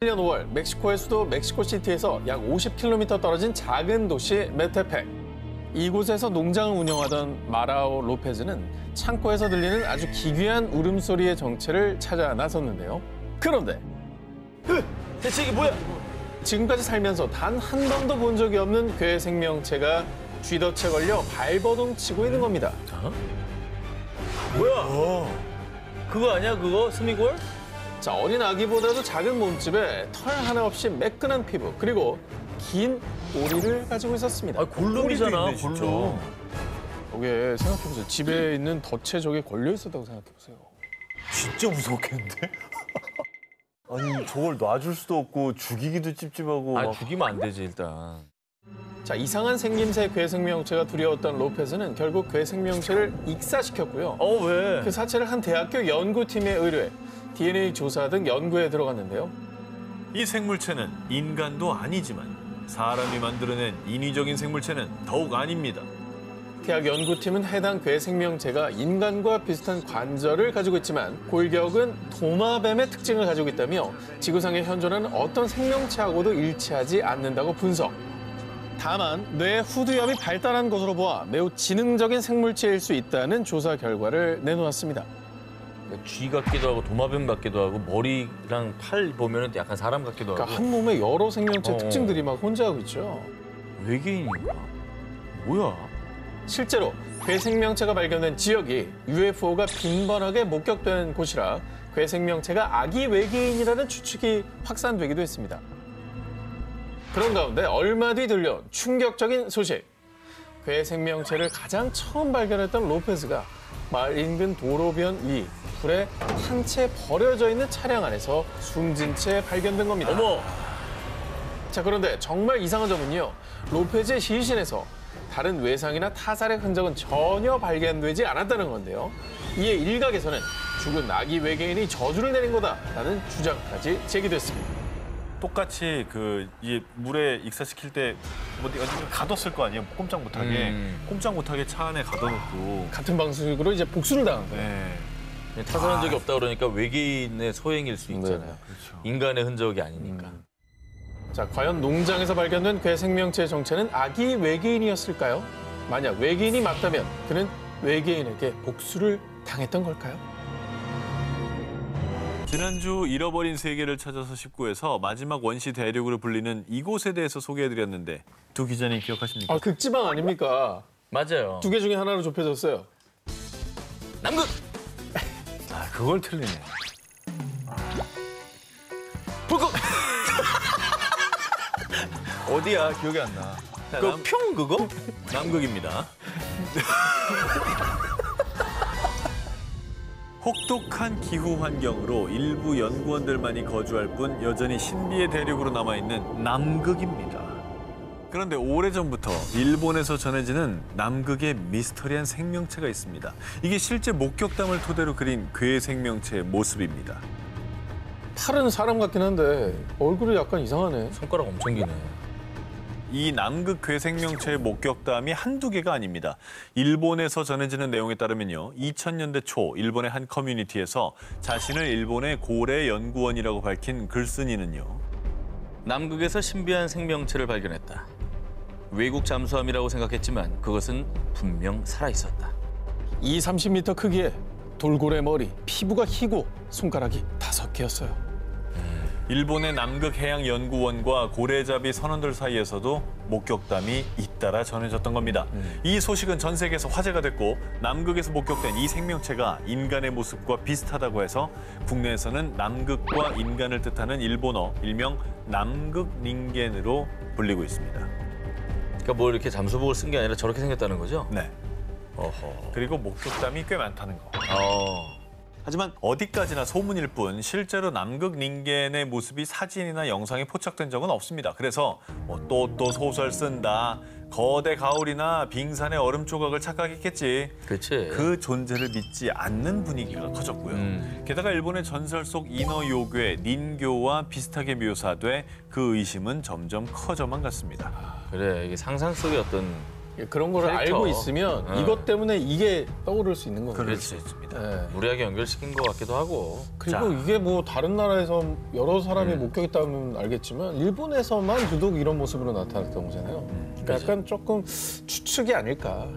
2011년 5월 멕시코의 수도 멕시코시티에서 약 50km 떨어진 작은 도시 메테펙. 이곳에서 농장을 운영하던 마라오 로페즈는 창고에서 들리는 아주 기괴한 울음소리의 정체를 찾아 나섰는데요. 그런데 대체 이게 뭐야? 지금까지 살면서 단 한 번도 본 적이 없는 괴 생명체가 쥐덫에 걸려 발버둥 치고 있는 겁니다. 뭐야? 그거 아니야 그거? 스미골? 자, 어린 아기보다도 작은 몸집에 털 하나 없이 매끈한 피부, 그리고 긴 꼬리를 가지고 있었습니다. 아 골룸이잖아 골룸. 저게 생각해보세요. 집에 있는 덫에 저게 걸려 있었다고 생각해보세요. 진짜 무서웠겠는데? 아니 저걸 놔줄 수도 없고 죽이기도 찝찝하고. 아 죽이면 안 되지 일단. 자, 이상한 생김새의 괴 생명체가 두려웠던 로페즈는 결국 괴 생명체를 익사시켰고요. 왜? 그 사체를 한 대학교 연구팀에 의뢰해 DNA 조사 등 연구에 들어갔는데요. 이 생물체는 인간도 아니지만 사람이 만들어낸 인위적인 생물체는 더욱 아닙니다. 대학 연구팀은 해당 괴 생명체가 인간과 비슷한 관절을 가지고 있지만 골격은 도마뱀의 특징을 가지고 있다며 지구상에 현존하는 어떤 생명체하고도 일치하지 않는다고 분석. 다만 뇌 후두엽이 발달한 것으로 보아 매우 지능적인 생물체일 수 있다는 조사 결과를 내놓았습니다. 쥐 같기도 하고 도마뱀 같기도 하고 머리랑 팔 보면은 약간 사람 같기도 하고. 그러니까 한 몸에 여러 생명체 특징들이 막 혼재하고 있죠. 외계인인가? 뭐야? 실제로 괴 생명체가 발견된 지역이 UFO가 빈번하게 목격되는 곳이라 괴 생명체가 아기 외계인이라는 추측이 확산되기도 했습니다. 그런 가운데 얼마 뒤 들려온 충격적인 소식. 괴 생명체를 가장 처음 발견했던 로페즈가 마을 인근 도로변 위 불에 한 채 버려져 있는 차량 안에서 숨진 채 발견된 겁니다. 어머! 자, 그런데 정말 이상한 점은요. 로페즈의 시신에서 다른 외상이나 타살의 흔적은 전혀 발견되지 않았다는 건데요. 이에 일각에서는 죽은 아기 외계인이 저주를 내린 거다라는 주장까지 제기됐습니다. 똑같이 이 물에 익사시킬 때 뭐 어디 가뒀을 거 아니에요? 꼼짝 못하게. 꼼짝 못하게 차 안에 가둬놓고. 같은 방식으로 이제 복수를 당한 거예요. 네. 타살한 적이 없다 그러니까 외계인의 소행일 수 있잖아요. 그렇죠. 인간의 흔적이 아니니까. 자, 과연 농장에서 발견된 괴 생명체의 정체는 아기 외계인이었을까요? 만약 외계인이 맞다면 그는 외계인에게 복수를 당했던 걸까요? 지난주 잃어버린 세계를 찾아서 19에서 마지막 원시 대륙으로 불리는 이곳에 대해서 소개해드렸는데 두 기자님 기억하십니까? 아, 극지방 아닙니까? 맞아요. 두 개 중에 하나로 좁혀졌어요. 남극! 아, 그걸 틀리네. 북극! 어디야? 기억이 안 나. 그 평 그거? 남극입니다. 혹독한 기후 환경으로 일부 연구원들만이 거주할 뿐 여전히 신비의 대륙으로 남아있는 남극입니다. 그런데 오래전부터 일본에서 전해지는 남극의 미스터리한 생명체가 있습니다. 이게 실제 목격담을 토대로 그린 괴 생명체의 모습입니다. 팔은 사람 같긴 한데 얼굴이 약간 이상하네. 손가락 엄청 기네. 이 남극 괴 생명체의 목격담이 한두 개가 아닙니다. 일본에서 전해지는 내용에 따르면요. 2000년대 초 일본의 한 커뮤니티에서 자신을 일본의 고래 연구원이라고 밝힌 글쓴이는요. 남극에서 신비한 생명체를 발견했다. 외국 잠수함이라고 생각했지만 그것은 분명 살아있었다. 30m 크기에 돌고래 머리, 피부가 희고 손가락이 5개였어요. 일본의 남극해양연구원과 고래잡이 선원들 사이에서도 목격담이 잇따라 전해졌던 겁니다. 이 소식은 전 세계에서 화제가 됐고 남극에서 목격된 이 생명체가 인간의 모습과 비슷하다고 해서 국내에서는 남극과 인간을 뜻하는 일본어 일명 남극 닌겐으로 불리고 있습니다. 그러니까 뭐 이렇게 잠수복을 쓴 게 아니라 저렇게 생겼다는 거죠? 네. 어허. 그리고 목격담이 꽤 많다는 거. 어. 하지만 어디까지나 소문일 뿐 실제로 남극 닌겐의 모습이 사진이나 영상에 포착된 적은 없습니다. 그래서 또 소설 쓴다, 거대 가오리나 빙산의 얼음 조각을 착각했겠지. 그렇지. 그 존재를 믿지 않는 분위기가 커졌고요. 게다가 일본의 전설 속 인어 요괴 닌교와 비슷하게 묘사돼 그 의심은 점점 커져만 갔습니다. 그래 이게 상상 속의 어떤 그런 걸 캐릭터. 알고 있으면 이것 때문에 이게 떠오를 수 있는 거예요. 그럴 수 있습니다. 네. 무리하게 연결시킨 것 같기도 하고. 그리고 자, 이게 뭐 다른 나라에서 여러 사람이 목격했다면 알겠지만 일본에서만 유독 이런 모습으로 나타났던 거잖아요. 그러니까 약간 조금 추측이 아닐까.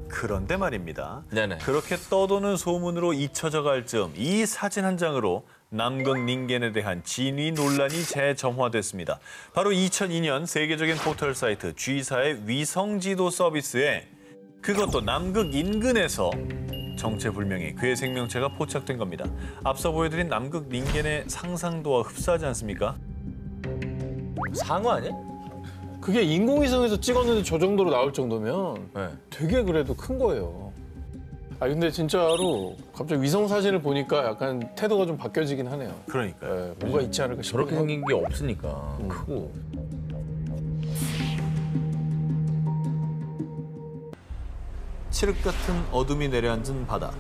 그런데 말입니다. 네네. 그렇게 떠도는 소문으로 잊혀져 갈 즈음 이 사진 한 장으로 남극 닌겐에 대한 진위 논란이 재점화됐습니다. 바로 2002년 세계적인 포털 사이트 G사의 위성 지도 서비스에 그것도 남극 인근에서 정체불명의 괴 생명체가 포착된 겁니다. 앞서 보여드린 남극 닌겐의 상상도와 흡사하지 않습니까? 상어 아니야? 그게 인공위성에서 찍었는데 저 정도로 나올 정도면 네. 되게 그래도 큰 거예요. 아 근데 진짜로 갑자기 위성 사진을 보니까 약간 태도가 좀 바뀌어지긴 하네요. 그러니까요. 뭔가 있지 않을까 싶어요. 저렇게 생긴 게 없으니까 크고. 칠흑 같은 어둠이 내려앉은 바다.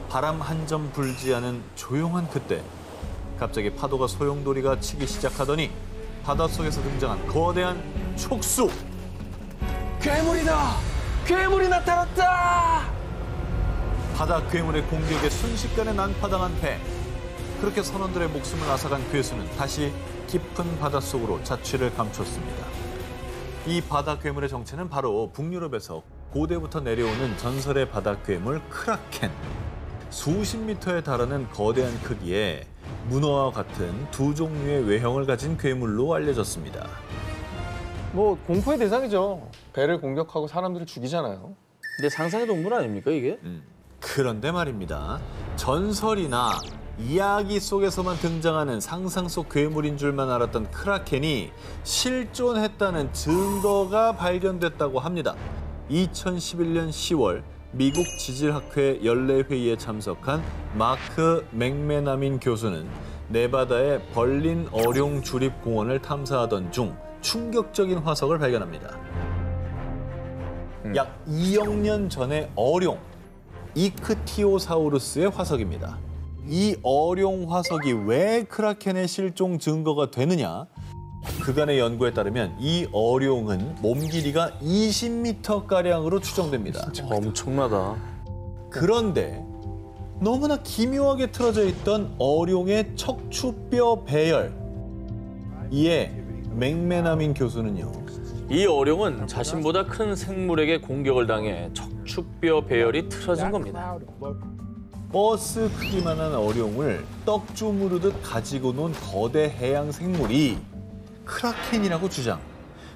바람 한 점 불지 않은 조용한 그때 갑자기 파도가 소용돌이가 치기 시작하더니 바닷속에서 등장한 거대한 촉수. 괴물이다! 괴물이 나타났다! 바다 괴물의 공격에 순식간에 난파당한 배. 그렇게 선원들의 목숨을 앗아간 괴수는 다시 깊은 바닷속으로 자취를 감췄습니다. 이 바다 괴물의 정체는 바로 북유럽에서 고대부터 내려오는 전설의 바다 괴물 크라켄. 수십 미터에 달하는 거대한 크기에 문어와 같은 두 종류의 외형을 가진 괴물로 알려졌습니다. 뭐 공포의 대상이죠. 배를 공격하고 사람들을 죽이잖아요. 근데 상상의 동물 아닙니까 이게? 그런데 말입니다. 전설이나 이야기 속에서만 등장하는 상상 속 괴물인 줄만 알았던 크라켄이 실존했다는 증거가 발견됐다고 합니다. 2011년 10월 미국 지질학회 연례회의에 참석한 마크 맥메나민 교수는 네바다의 벌린 어룡 주립공원을 탐사하던 중 충격적인 화석을 발견합니다. 약 2억 년 전의 어룡, 이크티오사우루스의 화석입니다. 이 어룡 화석이 왜 크라켄의 실종 증거가 되느냐? 그간의 연구에 따르면 이 어룡은 몸 길이가 20m가량으로 추정됩니다. 엄청나다. 그런데 너무나 기묘하게 틀어져 있던 어룡의 척추뼈 배열. 이에 맥메나민 교수는요. 이 어룡은 자신보다 큰 생물에게 공격을 당해 척추뼈 배열이 틀어진 겁니다. 버스 크기만한 어룡을 떡주무르듯 가지고 논 거대 해양 생물이 크라켄이라고 주장.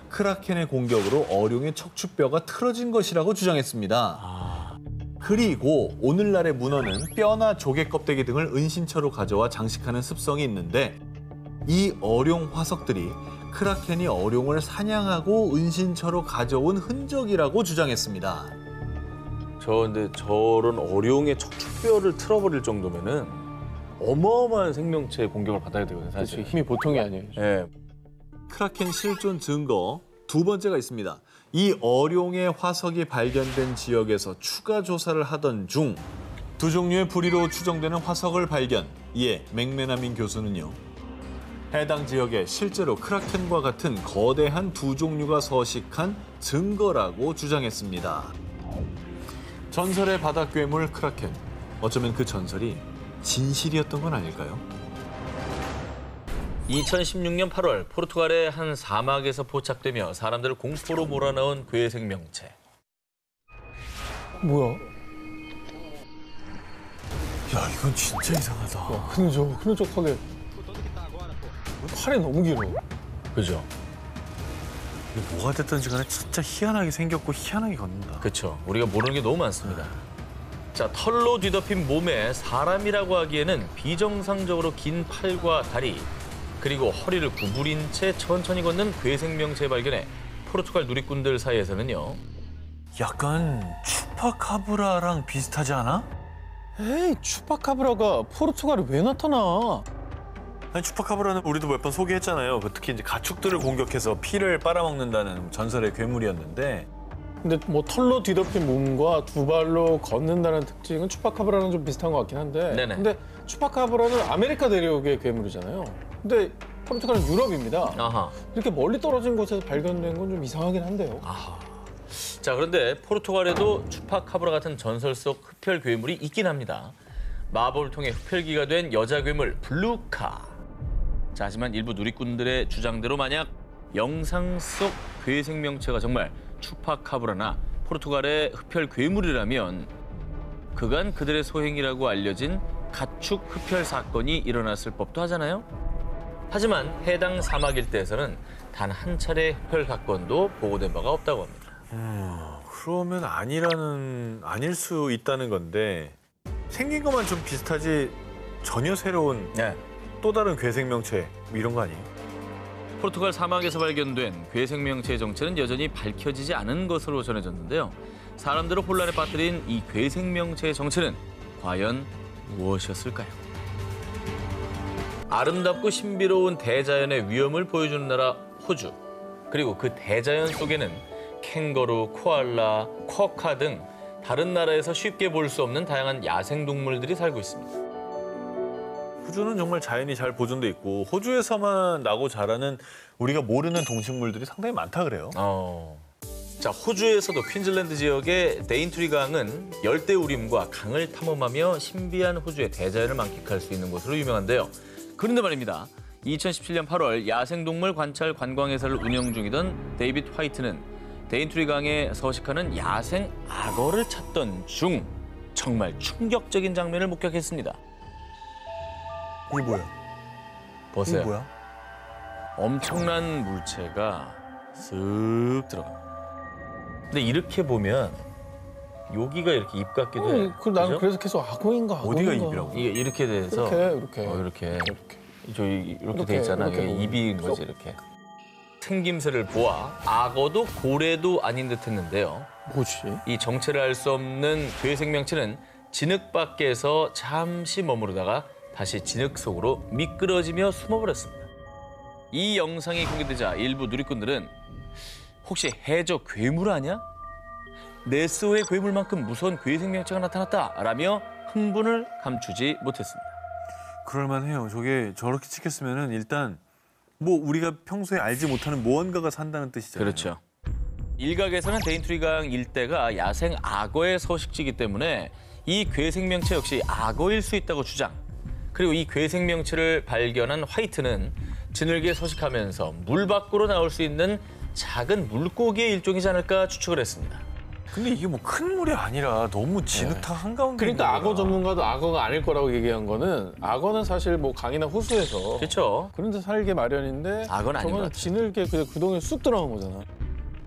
크라켄의 공격으로 어룡의 척추뼈가 틀어진 것이라고 주장했습니다. 그리고 오늘날의 문어는 뼈나 조개 껍데기 등을 은신처로 가져와 장식하는 습성이 있는데 이 어룡 화석들이 크라켄이 어룡을 사냥하고 은신처로 가져온 흔적이라고 주장했습니다. 근데 저런 어룡의 척추뼈를 틀어버릴 정도면은 어마어마한 생명체의 공격을 받아야 되거든요, 사실. 힘이 보통이 아니에요. 예. 크라켄 실존 증거 두 번째가 있습니다. 이 어룡의 화석이 발견된 지역에서 추가 조사를 하던 중 두 종류의 부리로 추정되는 화석을 발견. 이에 맥메나민 교수는요. 해당 지역에 실제로 크라켄과 같은 거대한 두 종류가 서식한 증거라고 주장했습니다. 전설의 바다 괴물 크라켄. 어쩌면 그 전설이 진실이었던 건 아닐까요? 2016년 8월 포르투갈의 한 사막에서 포착되며 사람들을 공포로 몰아넣은 괴 생명체. 뭐야? 야, 이건 진짜 이상하다. 흐느적하게. 팔이 너무 길어. 그죠? 뭐가 됐든지 간에 진짜 희한하게 생겼고 희한하게 걷는다. 그렇죠. 우리가 모르는 게 너무 많습니다. 자, 털로 뒤덮인 몸에 사람이라고 하기에는 비정상적으로 긴 팔과 다리, 그리고 허리를 구부린 채 천천히 걷는 괴 생명체 발견에 포르투갈 누리꾼들 사이에서는요. 약간 추파카브라랑 비슷하지 않아? 에이, 추파카브라가 포르투갈에 왜 나타나? 아니, 추파카브라는 우리도 몇 번 소개했잖아요. 특히 이제 가축들을 공격해서 피를 빨아먹는다는 전설의 괴물이었는데. 근데 뭐 털로 뒤덮인 몸과 두 발로 걷는다는 특징은 추파카브라랑 좀 비슷한 것 같긴 한데. 네네. 근데 추파카브라는 아메리카 대륙의 괴물이잖아요. 근데 포르투갈은 유럽입니다. 아하. 이렇게 멀리 떨어진 곳에서 발견된 건 좀 이상하긴 한데요. 아하. 자, 그런데 포르투갈에도 추파카브라 같은 전설 속 흡혈 괴물이 있긴 합니다. 마법을 통해 흡혈귀가 된 여자 괴물 블루카. 자, 하지만 일부 누리꾼들의 주장대로 만약 영상 속 괴 생명체가 정말 추파카브라나 포르투갈의 흡혈 괴물이라면 그간 그들의 소행이라고 알려진 가축 흡혈 사건이 일어났을 법도 하잖아요. 하지만 해당 사막 일대에서는 단 한 차례 흡혈 사건도 보고된 바가 없다고 합니다. 그러면 아닐 수 있다는 건데 생긴 것만 좀 비슷하지 전혀 새로운 네. 또 다른 괴생명체 뭐 이런 거 아니에요? 포르투갈 사막에서 발견된 괴생명체의 정체는 여전히 밝혀지지 않은 것으로 전해졌는데요. 사람들을 혼란에 빠뜨린 이 괴생명체의 정체는 과연 무엇이었을까요? 아름답고 신비로운 대자연의 위엄을 보여주는 나라 호주. 그리고 그 대자연 속에는 캥거루, 코알라, 쿼카 등 다른 나라에서 쉽게 볼 수 없는 다양한 야생동물들이 살고 있습니다. 호주는 정말 자연이 잘 보존돼 있고 호주에서만 나고 자라는 우리가 모르는 동식물들이 상당히 많다 그래요. 자, 호주에서도 퀸즐랜드 지역의 데인트리 강은 열대우림과 강을 탐험하며 신비한 호주의 대자연을 만끽할 수 있는 곳으로 유명한데요. 그런데 말입니다. 2017년 8월 야생동물 관찰 관광회사를 운영 중이던 데이빗 화이트는 데인트리 강에 서식하는 야생 악어를 찾던 중 정말 충격적인 장면을 목격했습니다. 이게 뭐야? 보세요. 이게 뭐야? 엄청난 물체가 쓱 들어갑니다. 근데 이렇게 보면 여기가 이렇게 입 같기도 해요. 나는 그죠? 그래서 계속 악어인가 어디가 악어인가. 입이라고? 이게 이렇게 돼서 이렇게. 이렇게 저기 이렇게 이렇게, 돼 있잖아. 이렇게 이게 보면. 입인 거지 이렇게. 생김새를 보아 악어도 고래도 아닌 듯했는데요. 뭐지? 이 정체를 알 수 없는 괴생명체는 진흙 밖에서 잠시 머무르다가 다시 진흙 속으로 미끄러지며 숨어버렸습니다. 이 영상이 공개되자 일부 누리꾼들은 혹시 해저 괴물 아니야? 네스호의 괴물만큼 무서운 괴생명체가 나타났다라며 흥분을 감추지 못했습니다. 그럴만해요. 저게 저렇게 찍혔으면은 일단 뭐 우리가 평소에 알지 못하는 무언가가 산다는 뜻이잖아요. 그렇죠. 일각에서는 데인트리 강 일대가 야생 악어의 서식지이기 때문에 이 괴생명체 역시 악어일 수 있다고 주장. 그리고 이 괴생명체를 발견한 화이트는 진흙에 서식하면서 물 밖으로 나올 수 있는 작은 물고기의 일종이지 않을까 추측을 했습니다. 근데 이게 뭐 큰 물이 아니라 너무 진흙탕 한가운데 그러니까 있는 악어 거라. 전문가도 악어가 아닐 거라고 얘기한 거는 악어는 사실 뭐 강이나 호수에서 그렇죠. 그런 데 살게 마련인데 악어는 아닌 것 저거는 같아요. 진흙에 그냥 그 동에 쑥 들어간 거잖아.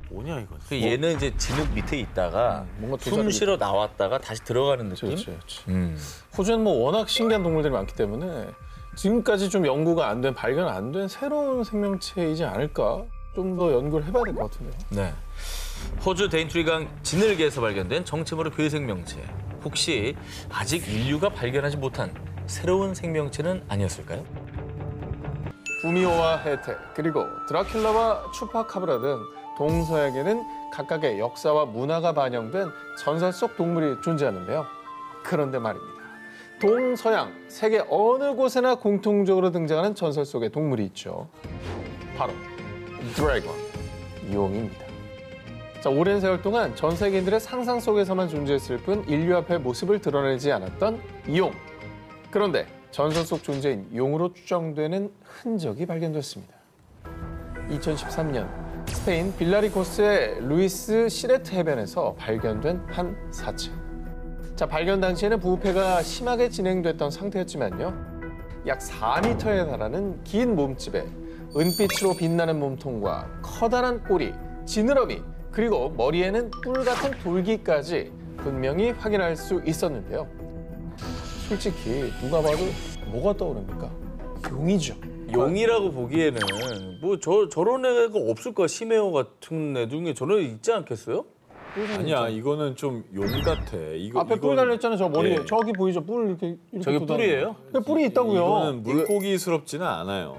뭐냐 이건. 그 얘는 이제 진흙 밑에 있다가 뭔가 숨 쉬러 나왔다가 다시 들어가는 느낌? 그렇지. 음. 호주에는 뭐 워낙 신기한 동물들이 많기 때문에 지금까지 좀 연구가 안 된, 발견 안 된 새로운 생명체이지 않을까? 좀 더 연구를 해봐야 될 것 같은데요. 네. 호주 데인트리 강 진흙에서 발견된 정체 모를 괴생명체. 혹시 아직 인류가 발견하지 못한 새로운 생명체는 아니었을까요? 구미호와 혜택, 그리고 드라큘라와 추파카브라 등 동서양에는 각각의 역사와 문화가 반영된 전설 속 동물이 존재하는데요. 그런데 말입니다. 동서양, 세계 어느 곳에나 공통적으로 등장하는 전설 속의 동물이 있죠. 바로 드래곤, 용입니다. 자, 오랜 세월 동안 전 세계인들의 상상 속에서만 존재했을 뿐 인류 앞에 모습을 드러내지 않았던 용. 그런데 전설 속 존재인 용으로 추정되는 흔적이 발견됐습니다. 2013년 스페인 빌라리코스의 루이스 시레트 해변에서 발견된 한 사체. 자, 발견 당시에는 부패가 심하게 진행됐던 상태였지만요. 약 4m에 달하는 긴 몸집에 은빛으로 빛나는 몸통과 커다란 꼬리, 지느러미, 그리고 머리에는 뿔 같은 돌기까지 분명히 확인할 수 있었는데요. 솔직히 누가 봐도 뭐가 떠오릅니까? 용이죠. 용이라고 보기에는 뭐 저런 애가 없을 거야. 시메오 같은 애 중에 저런 애 있지 않겠어요? 아니야 이거는 좀 용 같아. 이거 앞에 뿔 이건- 달려있잖아요. 저 머리에. 예. 저기 보이죠? 뿔 이렇게 저게 돋아있는 뿔이에요? 거. 네, 뿔이 있다고요. 이거는 물고기스럽지는 않아요.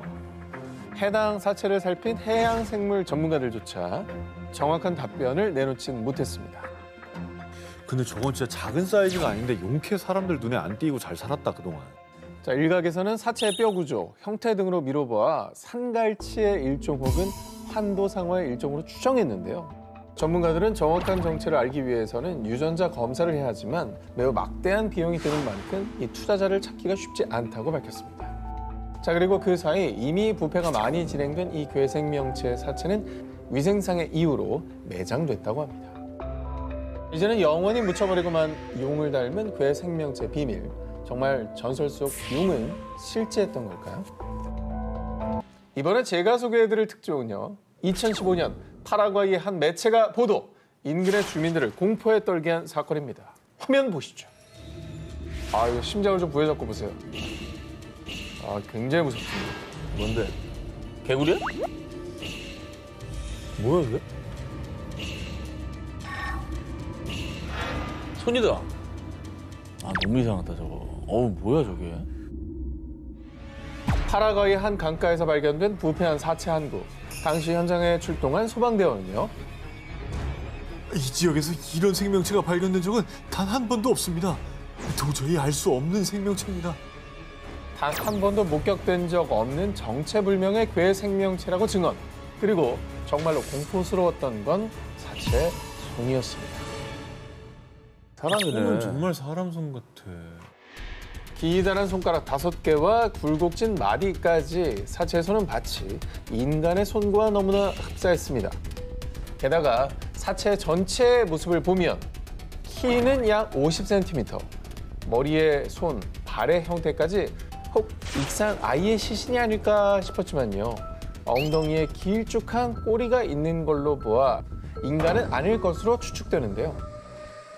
해당 사체를 살핀 해양생물 전문가들조차 정확한 답변을 내놓진 못했습니다. 근데 저건 진짜 작은 사이즈가 아닌데 용케 사람들 눈에 안 띄고 잘 살았다 그동안. 자, 일각에서는 사체의 뼈 구조, 형태 등으로 미뤄보아 산갈치의 일종 혹은 환도상어의 일종으로 추정했는데요. 전문가들은 정확한 정체를 알기 위해서는 유전자 검사를 해야 하지만 매우 막대한 비용이 드는 만큼 이 투자자를 찾기가 쉽지 않다고 밝혔습니다. 자, 그리고 그 사이 이미 부패가 많이 진행된 이 괴생명체 사체는 위생상의 이유로 매장됐다고 합니다. 이제는 영원히 묻혀버리고만 용을 닮은 괴생명체 비밀. 정말 전설 속 용은 실제였던 걸까요? 이번에 제가 소개해드릴 특종은요. 2015년 파라과이의 한 매체가 보도. 인근의 주민들을 공포에 떨게 한 사건입니다. 화면 보시죠. 아, 이거 심장을 좀 부여잡고 보세요. 아, 굉장히 무섭습니다. 뭔데? 개구리야? 뭐야 이게? 손이다. 아 너무 이상하다 저거. 어우 뭐야 저게? 파라과이 한 강가에서 발견된 부패한 사체 한 구. 당시 현장에 출동한 소방대원은요. 이 지역에서 이런 생명체가 발견된 적은 단 한 번도 없습니다. 도저히 알 수 없는 생명체입니다. 단 한 번도 목격된 적 없는 정체불명의 괴생명체라고 증언. 그리고 정말로 공포스러웠던 건 사체 손이었습니다. 사람이네. 정말 사람 손 같아. 기다란 손가락 5개와 굴곡진 마디까지 사체의 손은 마치 인간의 손과 너무나 흡사했습니다. 게다가 사체 전체의 모습을 보면 키는 약 50cm, 머리의 손, 발의 형태까지 혹 익산 아이의 시신이 아닐까 싶었지만요. 엉덩이에 길쭉한 꼬리가 있는 걸로 보아 인간은 아닐 것으로 추측되는데요.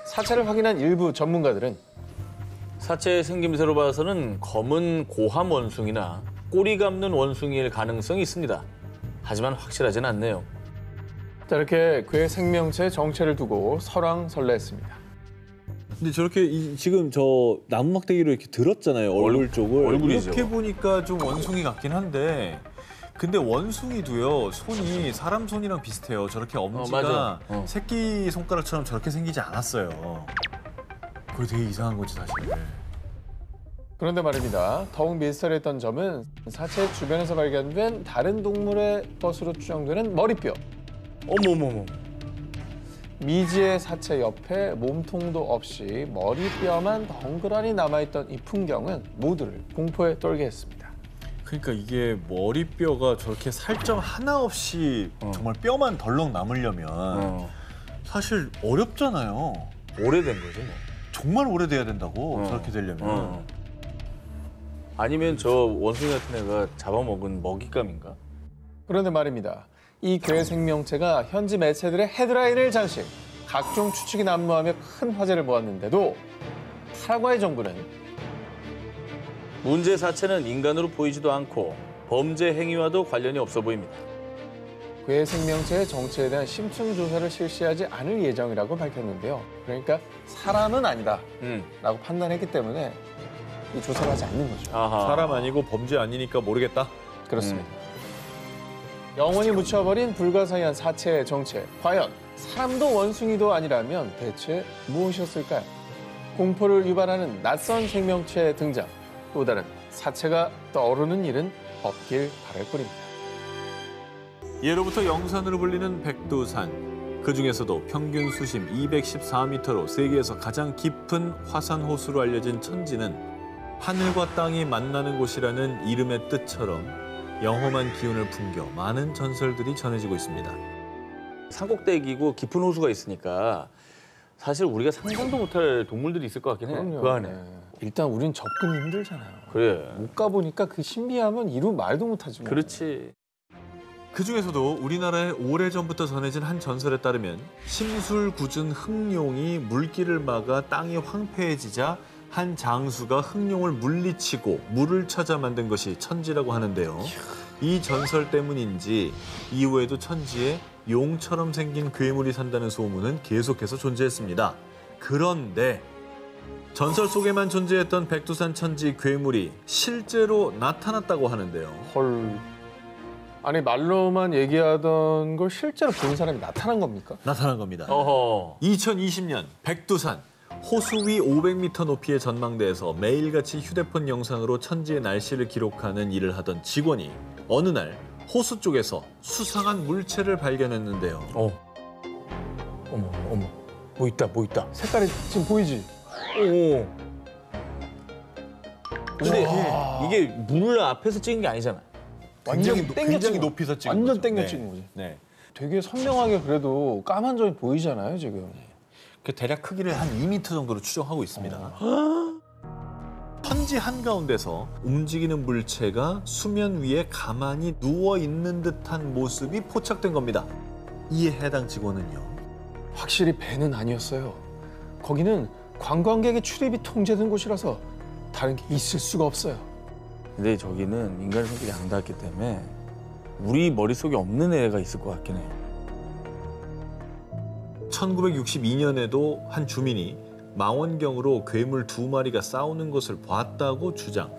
사체를 확인한 일부 전문가들은 사체의 생김새로 봐서는 검은 고함 원숭이나 꼬리 감는 원숭이일 가능성이 있습니다. 하지만 확실하진 않네요. 자, 이렇게 괴생명체의 정체를 두고 설왕설래했습니다. 근데 저렇게 지금 저 나무 막대기로 이렇게 들었잖아요. 얼굴 쪽을. 얼굴이죠. 이렇게 보니까 좀 원숭이 같긴 한데 근데 원숭이도요 손이 사람 손이랑 비슷해요. 저렇게 엄지가 맞아. 새끼 손가락처럼 저렇게 생기지 않았어요. 그게 되게 이상한 거지 사실. 그런데 말입니다. 더욱 미스터리했던 점은 사체 주변에서 발견된 다른 동물의 것으로 추정되는 머리뼈. 어머머머. 미지의 사체 옆에 몸통도 없이 머리뼈만 덩그러니 남아있던 이 풍경은 모두를 공포에 떨게 했습니다. 그러니까 이게 머리뼈가 저렇게 살점 하나 없이 정말 뼈만 덜렁 남으려면 사실 어렵잖아요. 오래된 거지 뭐. 정말 오래돼야 된다고 저렇게 되려면. 아니면 저 원숭이 같은 애가 잡아먹은 먹잇감인가? 그런데 말입니다. 이 괴생명체가 현지 매체들의 헤드라인을 장식, 각종 추측이 난무하며 큰 화제를 모았는데도 파라과이 정부는 문제 사체는 인간으로 보이지도 않고 범죄 행위와도 관련이 없어 보입니다. 괴생명체의 정체에 대한 심층 조사를 실시하지 않을 예정이라고 밝혔는데요. 그러니까 사람은 아니다라고 판단했기 때문에 이 조사를 하지 않는 거죠. 아하. 사람 아니고 범죄 아니니까 모르겠다. 그렇습니다. 영원히 묻혀버린 불가사의한 사체의 정체. 과연 사람도 원숭이도 아니라면 대체 무엇이었을까요? 공포를 유발하는 낯선 생명체의 등장. 또 다른 사체가 떠오르는 일은 없길 바랄 뿐입니다. 예로부터 영산으로 불리는 백두산. 그중에서도 평균 수심 214m로 세계에서 가장 깊은 화산 호수로 알려진 천지는 하늘과 땅이 만나는 곳이라는 이름의 뜻처럼 영험한 기운을 풍겨 많은 전설들이 전해지고 있습니다. 산꼭대기고 깊은 호수가 있으니까 사실 우리가 상상도 못할 동물들이 있을 것 같긴 해. 그럼요. 그 안에. 네. 일단 우린 접근이 힘들잖아요. 그래. 못 가보니까 그 신비함은 이루 말도 못하지 뭐. 그렇지. 그중에서도 우리나라에 오래전부터 전해진 한 전설에 따르면 심술궂은 흑룡이 물길을 막아 땅이 황폐해지자 한 장수가 흑룡을 물리치고 물을 찾아 만든 것이 천지라고 하는데요. 이 전설 때문인지 이후에도 천지에 용처럼 생긴 괴물이 산다는 소문은 계속해서 존재했습니다. 그런데 전설 속에만 존재했던 백두산 천지 괴물이 실제로 나타났다고 하는데요. 헐. 아니 말로만 얘기하던 걸 실제로 본 사람이 나타난 겁니까? 나타난 겁니다. 어허. 2020년 백두산 호수 위 500m 높이의 전망대에서 매일같이 휴대폰 영상으로 천지의 날씨를 기록하는 일을 하던 직원이 어느 날 호수 쪽에서 수상한 물체를 발견했는데요. 어머, 어머. 뭐 있다, 뭐 있다. 색깔이 지금 보이지? 오. 근데 이게 물 앞에서 찍은 게 아니잖아. 완전 굉장히 땡겨 높이서 찍은 완전 거죠. 땡겨 네. 찍은 거지. 네. 되게 선명하게 그래도 까만 점이 보이잖아요, 지금. 그 대략 크기를 한 2m 정도로 추정하고 있습니다. 천지 한가운데서 움직이는 물체가 수면 위에 가만히 누워 있는 듯한 모습이 포착된 겁니다. 이에 해당 직원은요. 확실히 배는 아니었어요. 거기는 관광객의 출입이 통제된 곳이라서 다른 게 있을 수가 없어요. 근데 저기는 인간의 손길이 안 닿았기 때문에 우리 머릿속에 없는 애가 있을 것 같긴 해요. 1962년에도 한 주민이 망원경으로 괴물 2마리가 싸우는 것을 봤다고 주장.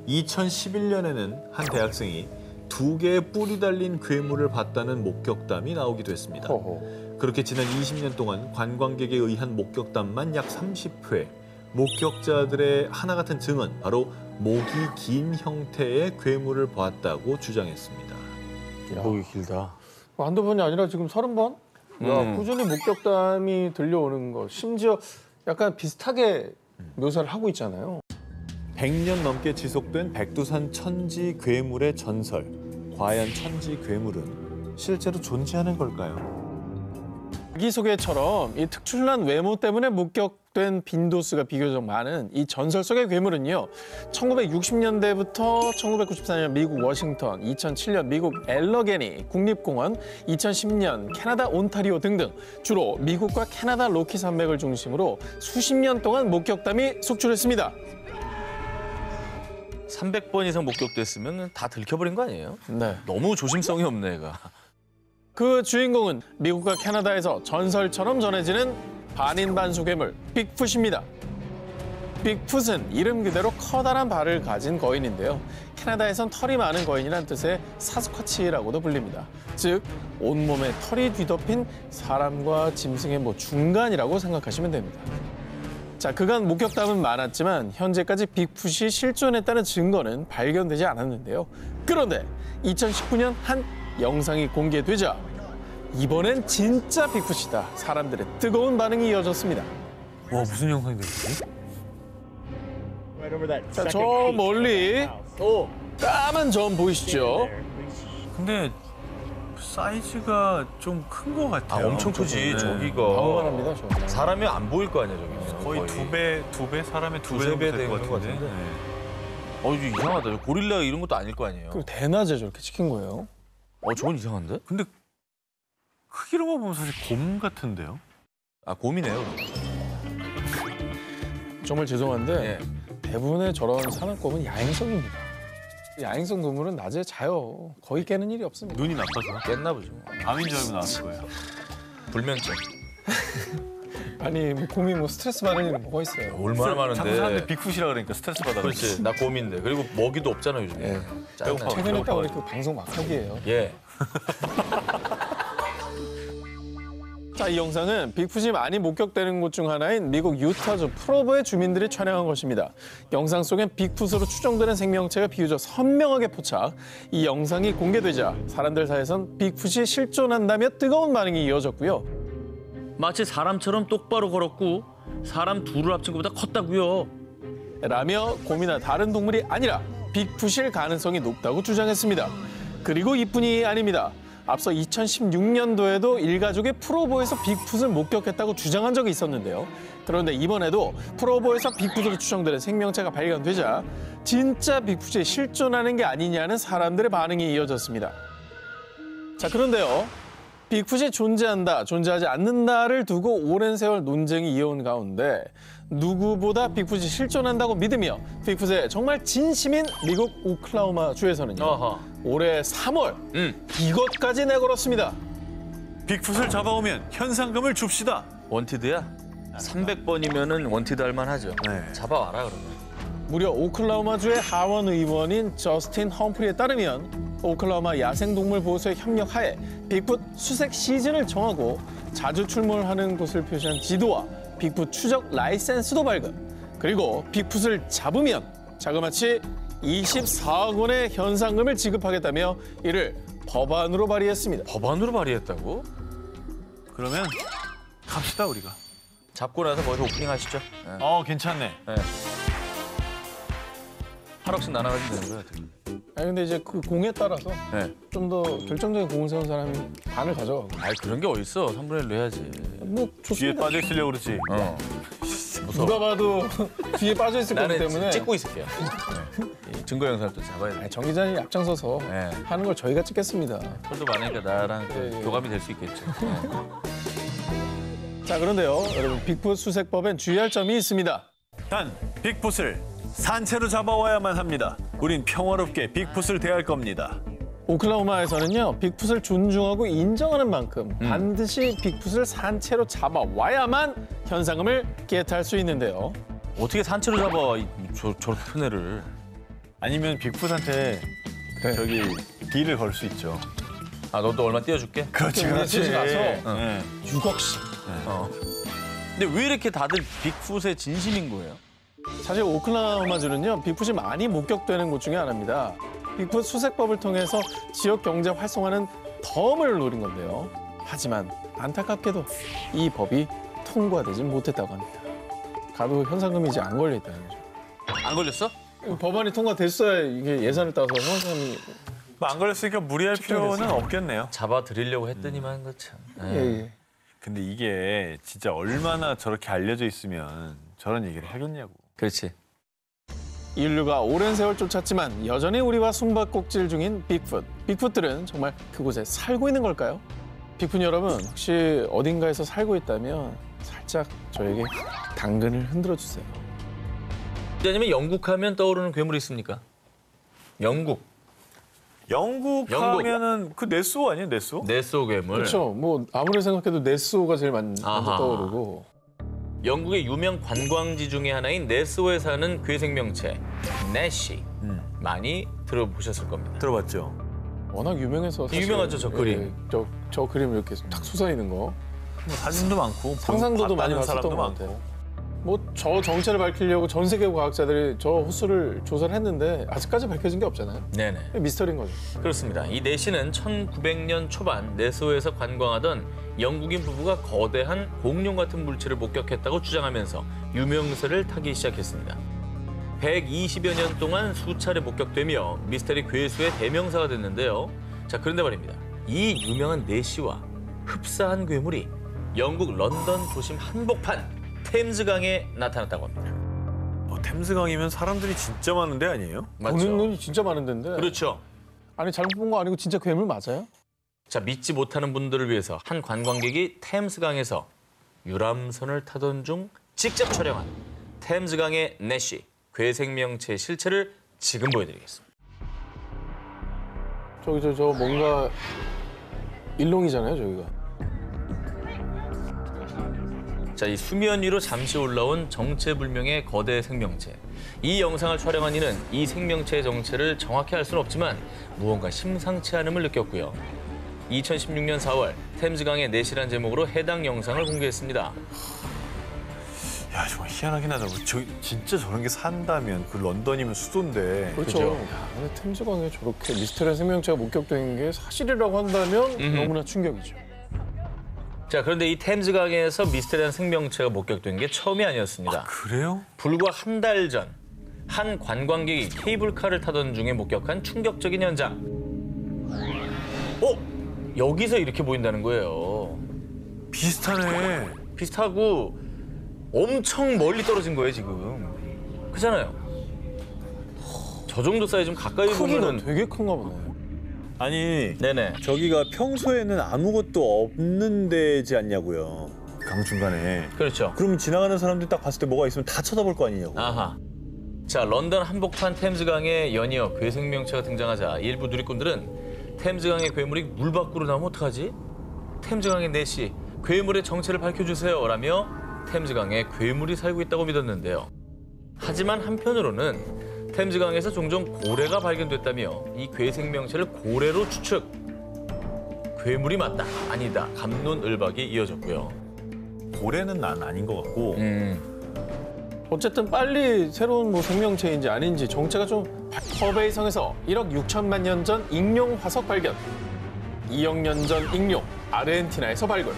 2011년에는 한 대학생이 2개의 뿔이 달린 괴물을 봤다는 목격담이 나오기도 했습니다. 허허. 그렇게 지난 20년 동안 관광객에 의한 목격담만 약 30회. 목격자들의 하나 같은 증언, 바로 목이 긴 형태의 괴물을 보았다고 주장했습니다. 목이 길다. 한두 번이 아니라 지금 30번? 야, 꾸준히 목격담이 들려오는 거. 심지어 약간 비슷하게 묘사를 하고 있잖아요. 100년 넘게 지속된 백두산 천지 괴물의 전설. 과연 천지 괴물은 실제로 존재하는 걸까요? 자기소개처럼 이 특출난 외모 때문에 목격된 빈도수가 비교적 많은 이 전설 속의 괴물은요. 1960년대부터 1994년 미국 워싱턴, 2007년 미국 엘러게니 국립공원, 2010년 캐나다 온타리오 등등 주로 미국과 캐나다 로키 산맥을 중심으로 수십 년 동안 목격담이 속출했습니다. 300번 이상 목격됐으면 다 들켜버린 거 아니에요? 네. 너무 조심성이 없네, 얘가. 그 주인공은 미국과 캐나다에서 전설처럼 전해지는 반인반수 괴물 빅풋입니다. 빅풋은 이름 그대로 커다란 발을 가진 거인인데요. 캐나다에선 털이 많은 거인이란 뜻의 사스쿼치라고도 불립니다. 즉 온몸에 털이 뒤덮인 사람과 짐승의 중간이라고 생각하시면 됩니다. 자, 그간 목격담은 많았지만 현재까지 빅풋이 실존했다는 증거는 발견되지 않았는데요. 그런데 2019년 한 영상이 공개되자 이번엔 진짜 빅풋이다. 사람들의 뜨거운 반응이 이어졌습니다. 와, 무슨 영상이 되지? 자, 저 멀리 까만 점 보이시죠? 근데 사이즈가 좀 큰 것 같아요. 엄청 크지, 네. 저기가. 방어만합니다, 저. 사람이 안 보일 거 아니야, 저기. 거의 두 배, 사람의 두 배 두세 정도 배 될 되는 것 것 같은데. 같은데. 네. 이거 이상하다. 고릴라 이런 것도 아닐 거 아니에요. 그리고 대낮에 저렇게 찍힌 거예요. 저건 이상한데? 근데 크기로만 보면 사실 곰 같은데요? 아, 곰이네요. 정말 죄송한데 예. 대부분의 저런 사납곰은 야행성입니다. 야행성 동물은 낮에 자요. 거의 깨는 일이 없습니다. 눈이 나빠서 깼나 보죠. 밤인 줄 알고 나왔을 거예요. 불면증. 아니 곰이 스트레스 받을 일은 뭐가 있어요. 얼마나 자꾸 사람들 많은데. 빅풋이라 그러니까 스트레스 받아. 그렇지. 나 곰인데. 그리고 먹이도 없잖아, 요즘에. 예. 짜증나. 최근에 딱 우리 그 방송 막하기예요. 예. 자, 이 영상은 빅풋이 많이 목격되는 곳 중 하나인 미국 유타주 프로보의 주민들이 촬영한 것입니다. 영상 속엔 빅풋으로 추정되는 생명체가 비교적 선명하게 포착. 이 영상이 공개되자 사람들 사이에선 빅풋이 실존한다며 뜨거운 반응이 이어졌고요. 마치 사람처럼 똑바로 걸었고 사람 둘을 합친 것보다 컸다고요. 라며 곰이나 다른 동물이 아니라 빅풋일 가능성이 높다고 주장했습니다. 그리고 이뿐이 아닙니다. 앞서 2016년도에도 일가족이 프로보에서 빅풋을 목격했다고 주장한 적이 있었는데요. 그런데 이번에도 프로보에서 빅풋으로 추정되는 생명체가 발견되자 진짜 빅풋이 실존하는 게 아니냐는 사람들의 반응이 이어졌습니다. 자, 그런데요. 빅풋이 존재한다, 존재하지 않는다를 두고 오랜 세월 논쟁이 이어온 가운데 누구보다 빅풋이 실존한다고 믿으며 빅풋에 정말 진심인 미국 오클라호마 주에서는요. 어허. 올해 3월 이것까지 내걸었습니다. 빅풋을 잡아오면 현상금을 줍시다. 원티드야? 300번이면은 원티드 할 만하죠. 네. 잡아와라, 그러면. 무려 오클라호마주의 하원 의원인 저스틴 험프리에 따르면 오클라호마 야생동물보호소의 협력하에 빅풋 수색 시즌을 정하고 자주 출몰하는 곳을 표시한 지도와 빅풋 추적 라이센스도 발급. 그리고 빅풋을 잡으면 자그마치 24억 원의 현상금을 지급하겠다며 이를 법안으로 발의했습니다. 법안으로 발의했다고? 그러면 갑시다 우리가. 잡고 나서 거기서 오프닝 하시죠. 네. 괜찮네. 8억씩 나눠가지고 되는 거예요. 어떻게. 아니 근데 이제 그 공에 따라서 네. 좀 더 결정적인 공을 세운 사람이 반을 가져가고. 아이 그런 게 어딨어. 3분의 1로 해야지. 뭐 뒤에 좋습니다. 빠져 있으려고 그러지. 누가 봐도 뒤에 빠져 있을 거기 나는 때문에. 찍고 있을게요. 네. 이 증거 영상을 또 잡아야 돼. 아니, 정 기자님 앞장서서 네. 하는 걸 저희가 찍겠습니다. 털도 많으니까 나랑 그 예. 교감이 될 수 있겠죠. 네. 자 그런데요, 여러분 빅풋 수색법엔 주의할 점이 있습니다. 단 빅풋을 산채로 잡아와야만 합니다. 우린 평화롭게 빅풋을 대할 겁니다. 오클라호마에서는요, 빅풋을 존중하고 인정하는 만큼 반드시 빅풋을 산채로 잡아와야만 현상금을 겟할 수 있는데요. 어떻게 산채로 잡아 저렇게 큰 애를. 아니면 빅풋한테 그래. 저기 딜을 걸 수 있죠. 아 너도 얼마 띄워줄게? 그렇지, 우리 집에 가서 네. 6억씩. 근데 왜 이렇게 다들 빅풋에 진심인 거예요? 사실 오클라호마주는요, 빅풋이 많이 목격되는 곳 중에 하나입니다. 빅풋 수색법을 통해서 지역 경제 활성화는 덤을 노린 건데요. 하지만 안타깝게도 이 법이 통과되지 못했다고 합니다. 가도 현상금이 이제 안 걸려 있다는 거죠. 안 걸렸어? 법안이 통과됐어야 이게 예산을 따서 현상금이. 안 걸렸으니까 무리할 필요는 없겠네요. 잡아드리려고 했더니만 그 참. 예. 근데 이게 진짜 얼마나 저렇게 알려져 있으면 저런 얘기를 하겠냐고. 그렇지. 인류가 오랜 세월 쫓았지만 여전히 우리와 숨바꼭질 중인 빅풋. 빅풋들은 정말 그곳에 살고 있는 걸까요? 빅풋 여러분, 혹시 어딘가에서 살고 있다면 살짝 저에게 당근을 흔들어 주세요. 기자님은 영국 하면 떠오르는 괴물이 있습니까? 영국. 영국 하면은 그 네스호 아니에요, 네스호? 네스호 괴물. 그렇죠. 뭐 아무리 생각해도 네스호가 제일 먼저 아하. 떠오르고. 영국의 유명 관광지 중에 하나인 네스호에 사는 괴생명체 내시. 많이 들어보셨을 겁니다. 들어봤죠. 워낙 유명해서 사실, 유명하죠, 저 그림. 저 그림 이렇게 탁 솟아있는 거. 뭐 사진도 많고 상상도도 많이 봤다는 봤었던 사람도 것 많고. 같아요. 뭐 저 정체를 밝히려고 전 세계 과학자들이 저 호수를 조사를 했는데 아직까지 밝혀진 게 없잖아요. 네네. 미스터리인 거죠. 그렇습니다. 이 내시는 1900년 초반 네스호에서 관광하던 영국인 부부가 거대한 공룡 같은 물체를 목격했다고 주장하면서 유명세를 타기 시작했습니다. 120여 년 동안 수차례 목격되며 미스터리 괴수의 대명사가 됐는데요. 자, 그런데 말입니다. 이 유명한 내시와 흡사한 괴물이 영국 런던 도심 한복판 템즈강에 나타났다고 합니다. 템스강이면 사람들이 진짜 많은 데 아니에요? 보는 눈이 진짜 많은 데인데. 그렇죠. 아니 잘못 본 거 아니고 진짜 괴물 맞아요? 자, 믿지 못하는 분들을 위해서 한 관광객이 템스강에서 유람선을 타던 중 직접 촬영한 템스강의 내시 괴생명체의 실체를 지금 보여드리겠습니다. 저 뭔가 일롱이잖아요, 저기가. 자, 이 수면 위로 잠시 올라온 정체불명의 거대 생명체. 이 영상을 촬영한 이는 이 생명체의 정체를 정확히 알 수는 없지만 무언가 심상치 않음을 느꼈고요. 2016년 4월 템즈강의 내시란 제목으로 해당 영상을 공개했습니다. 야, 정말 희한하긴 하다. 진짜 저런 게 산다면 그 런던이면 수도인데. 그렇죠. 그죠? 야, 근데 템즈강에 저렇게 미스터리한 생명체가 목격된 게 사실이라고 한다면 너무나 충격이죠. 자, 그런데 이 템즈강에서 미스테리한 생명체가 목격된 게 처음이 아니었습니다. 그래요? 불과 한 달 전, 한 관광객이 케이블카를 타던 중에 목격한 충격적인 현장. 여기서 이렇게 보인다는 거예요. 비슷하네. 비슷하고 엄청 멀리 떨어진 거예요, 지금. 그잖아요. 저 정도 사이즈면 가까이 크기가 보면은 되게 큰가 보네. 아니, 네네. 저기가 평소에는 아무것도 없는 데지 않냐고요. 강 중간에. 그렇죠. 그럼 지나가는 사람들 딱 봤을 때 뭐가 있으면 다 쳐다볼 거 아니냐고. 아하. 자, 런던 한복판 템즈강에 연이어 괴생명체가 등장하자 일부 누리꾼들은 템즈강의 괴물이 물 밖으로 나오면 어떡하지? 템즈강의 내시, 괴물의 정체를 밝혀주세요 라며 템즈강에 괴물이 살고 있다고 믿었는데요. 하지만 한편으로는 템즈강에서 종종 고래가 발견됐다며 이 괴생명체를 고래로 추측. 괴물이 맞다, 아니다, 갑론을박이 이어졌고요. 고래는 난 아닌 것 같고. 어쨌든 빨리 새로운 뭐 생명체인지 아닌지 정체가 좀 허베이성에서 1억 6천만 년 전 익룡 화석 발견. 2억 년 전 익룡 아르헨티나에서 발굴.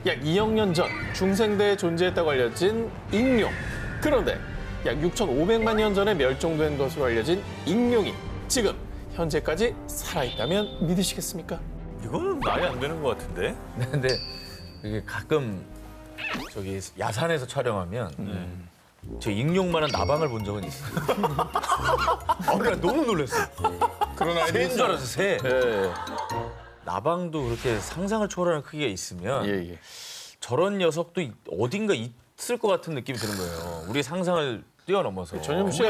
약 2억 년 전 중생대에 존재했다고 알려진 익룡. 그런데 약 6,500만 년 전에 멸종된 것으로 알려진 익룡이 지금 현재까지 살아있다면 믿으시겠습니까? 이거는 말이 안 되는 것 같은데? 근데 이게 가끔 저기 야산에서 촬영하면 저 익룡만한 나방을 본 적은 있어요. 그러니까 너무 놀랐어. 그러나 새인 줄 알았어, 새. 예, 나방도 그렇게 상상을 초월하는 크기가 있으면 예. 저런 녀석도 어딘가 있을 것 같은 느낌이 드는 거예요. 우리 상상을 뛰어넘어서. 전현무 씨가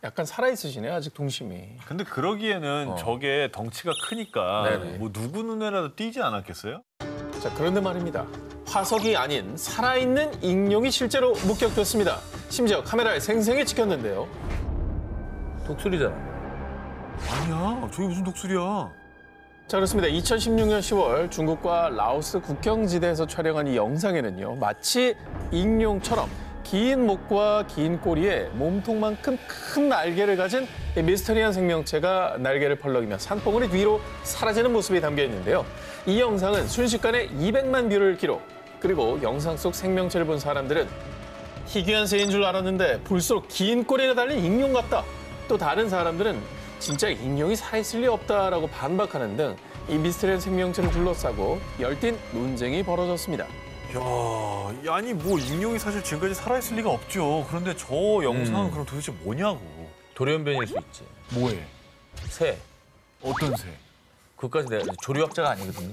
약간 살아있으시네, 아직 동심이. 근데 그러기에는 저게 덩치가 크니까 네네. 뭐 누구 눈에라도 띄지 않았겠어요? 자, 그런데 말입니다. 화석이 아닌 살아있는 익룡이 실제로 목격됐습니다. 심지어 카메라에 생생히 찍혔는데요. 독수리잖아. 아니야, 저게 무슨 독수리야? 자, 그렇습니다. 2016년 10월 중국과 라오스 국경지대에서 촬영한 이 영상에는요. 마치 익룡처럼 긴 목과 긴 꼬리에 몸통만큼 큰 날개를 가진 이 미스터리한 생명체가 날개를 펄럭이며 산봉우리 뒤로 사라지는 모습이 담겨 있는데요. 이 영상은 순식간에 200만 뷰를 기록. 그리고 영상 속 생명체를 본 사람들은 희귀한 새인 줄 알았는데 볼수록 긴 꼬리가 달린 익룡 같다. 또 다른 사람들은 진짜 익룡이 살아있을 리 없다라고 반박하는 등 이 미스터리한 생명체를 둘러싸고 열띤 논쟁이 벌어졌습니다. 야, 아니 뭐 익룡이 사실 지금까지 살아있을 리가 없죠. 그런데 저 영상은 그럼 도대체 뭐냐고. 돌연변일 수 있지. 뭐해? 새. 어떤 새? 그것까지 내가 조류학자가 아니거든요.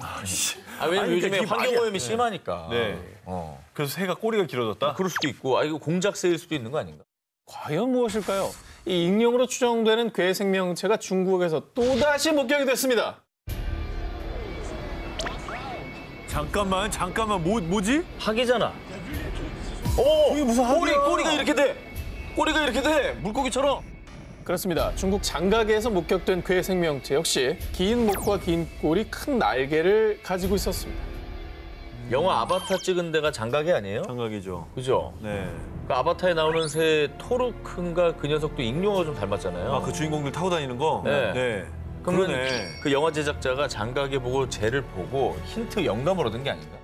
왜냐면 아니, 요즘에 그러니까 이게 환경오염이 말이야. 심하니까. 네. 그래서 새가 꼬리가 길어졌다? 그럴 수도 있고, 이거 공작새일 수도 있는 거 아닌가? 과연 무엇일까요? 이 익룡으로 추정되는 괴 생명체가 중국에서 또다시 목격이 됐습니다. 잠깐만, 뭐지? 학이잖아. 이게 무슨 학이야? 꼬리가 이렇게 돼. 꼬리가 이렇게 돼. 물고기처럼. 그렇습니다. 중국 장가계에서 목격된 괴 생명체 역시 긴 목과 긴 꼬리, 큰 날개를 가지고 있었습니다. 영화 아바타 찍은 데가 장가게 아니에요? 장각이죠. 그죠? 네. 그 아바타에 나오는 새 토르크인가 그 녀석도 익룡하고 좀 닮았잖아요. 아, 그 주인공들 타고 다니는 거? 네. 그러면 그러네. 그 영화 제작자가 장가게 보고 쟤를 보고 힌트 영감을 얻은 게 아닌가?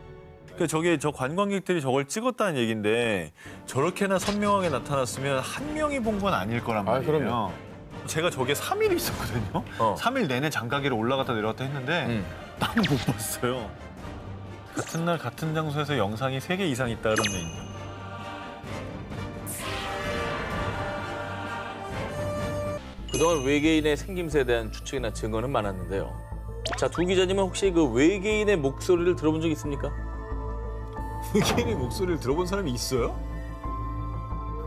저 관광객들이 저걸 찍었다는 얘기인데 저렇게나 선명하게 나타났으면 한 명이 본 건 아닐 거란 말이에요. 그럼요. 제가 저게 3일 있었거든요. 3일 내내 장가게를 올라갔다 내려갔다 했는데 나는 못 봤어요. 같은 날 같은 장소에서 영상이 3개 이상 있다 그런 얘기입니다. 그동안 외계인의 생김새에 대한 추측이나 증거는 많았는데요. 자, 두 기자님은 혹시 그 외계인의 목소리를 들어본 적 있습니까? 외계인의 목소리를 들어본 사람이 있어요?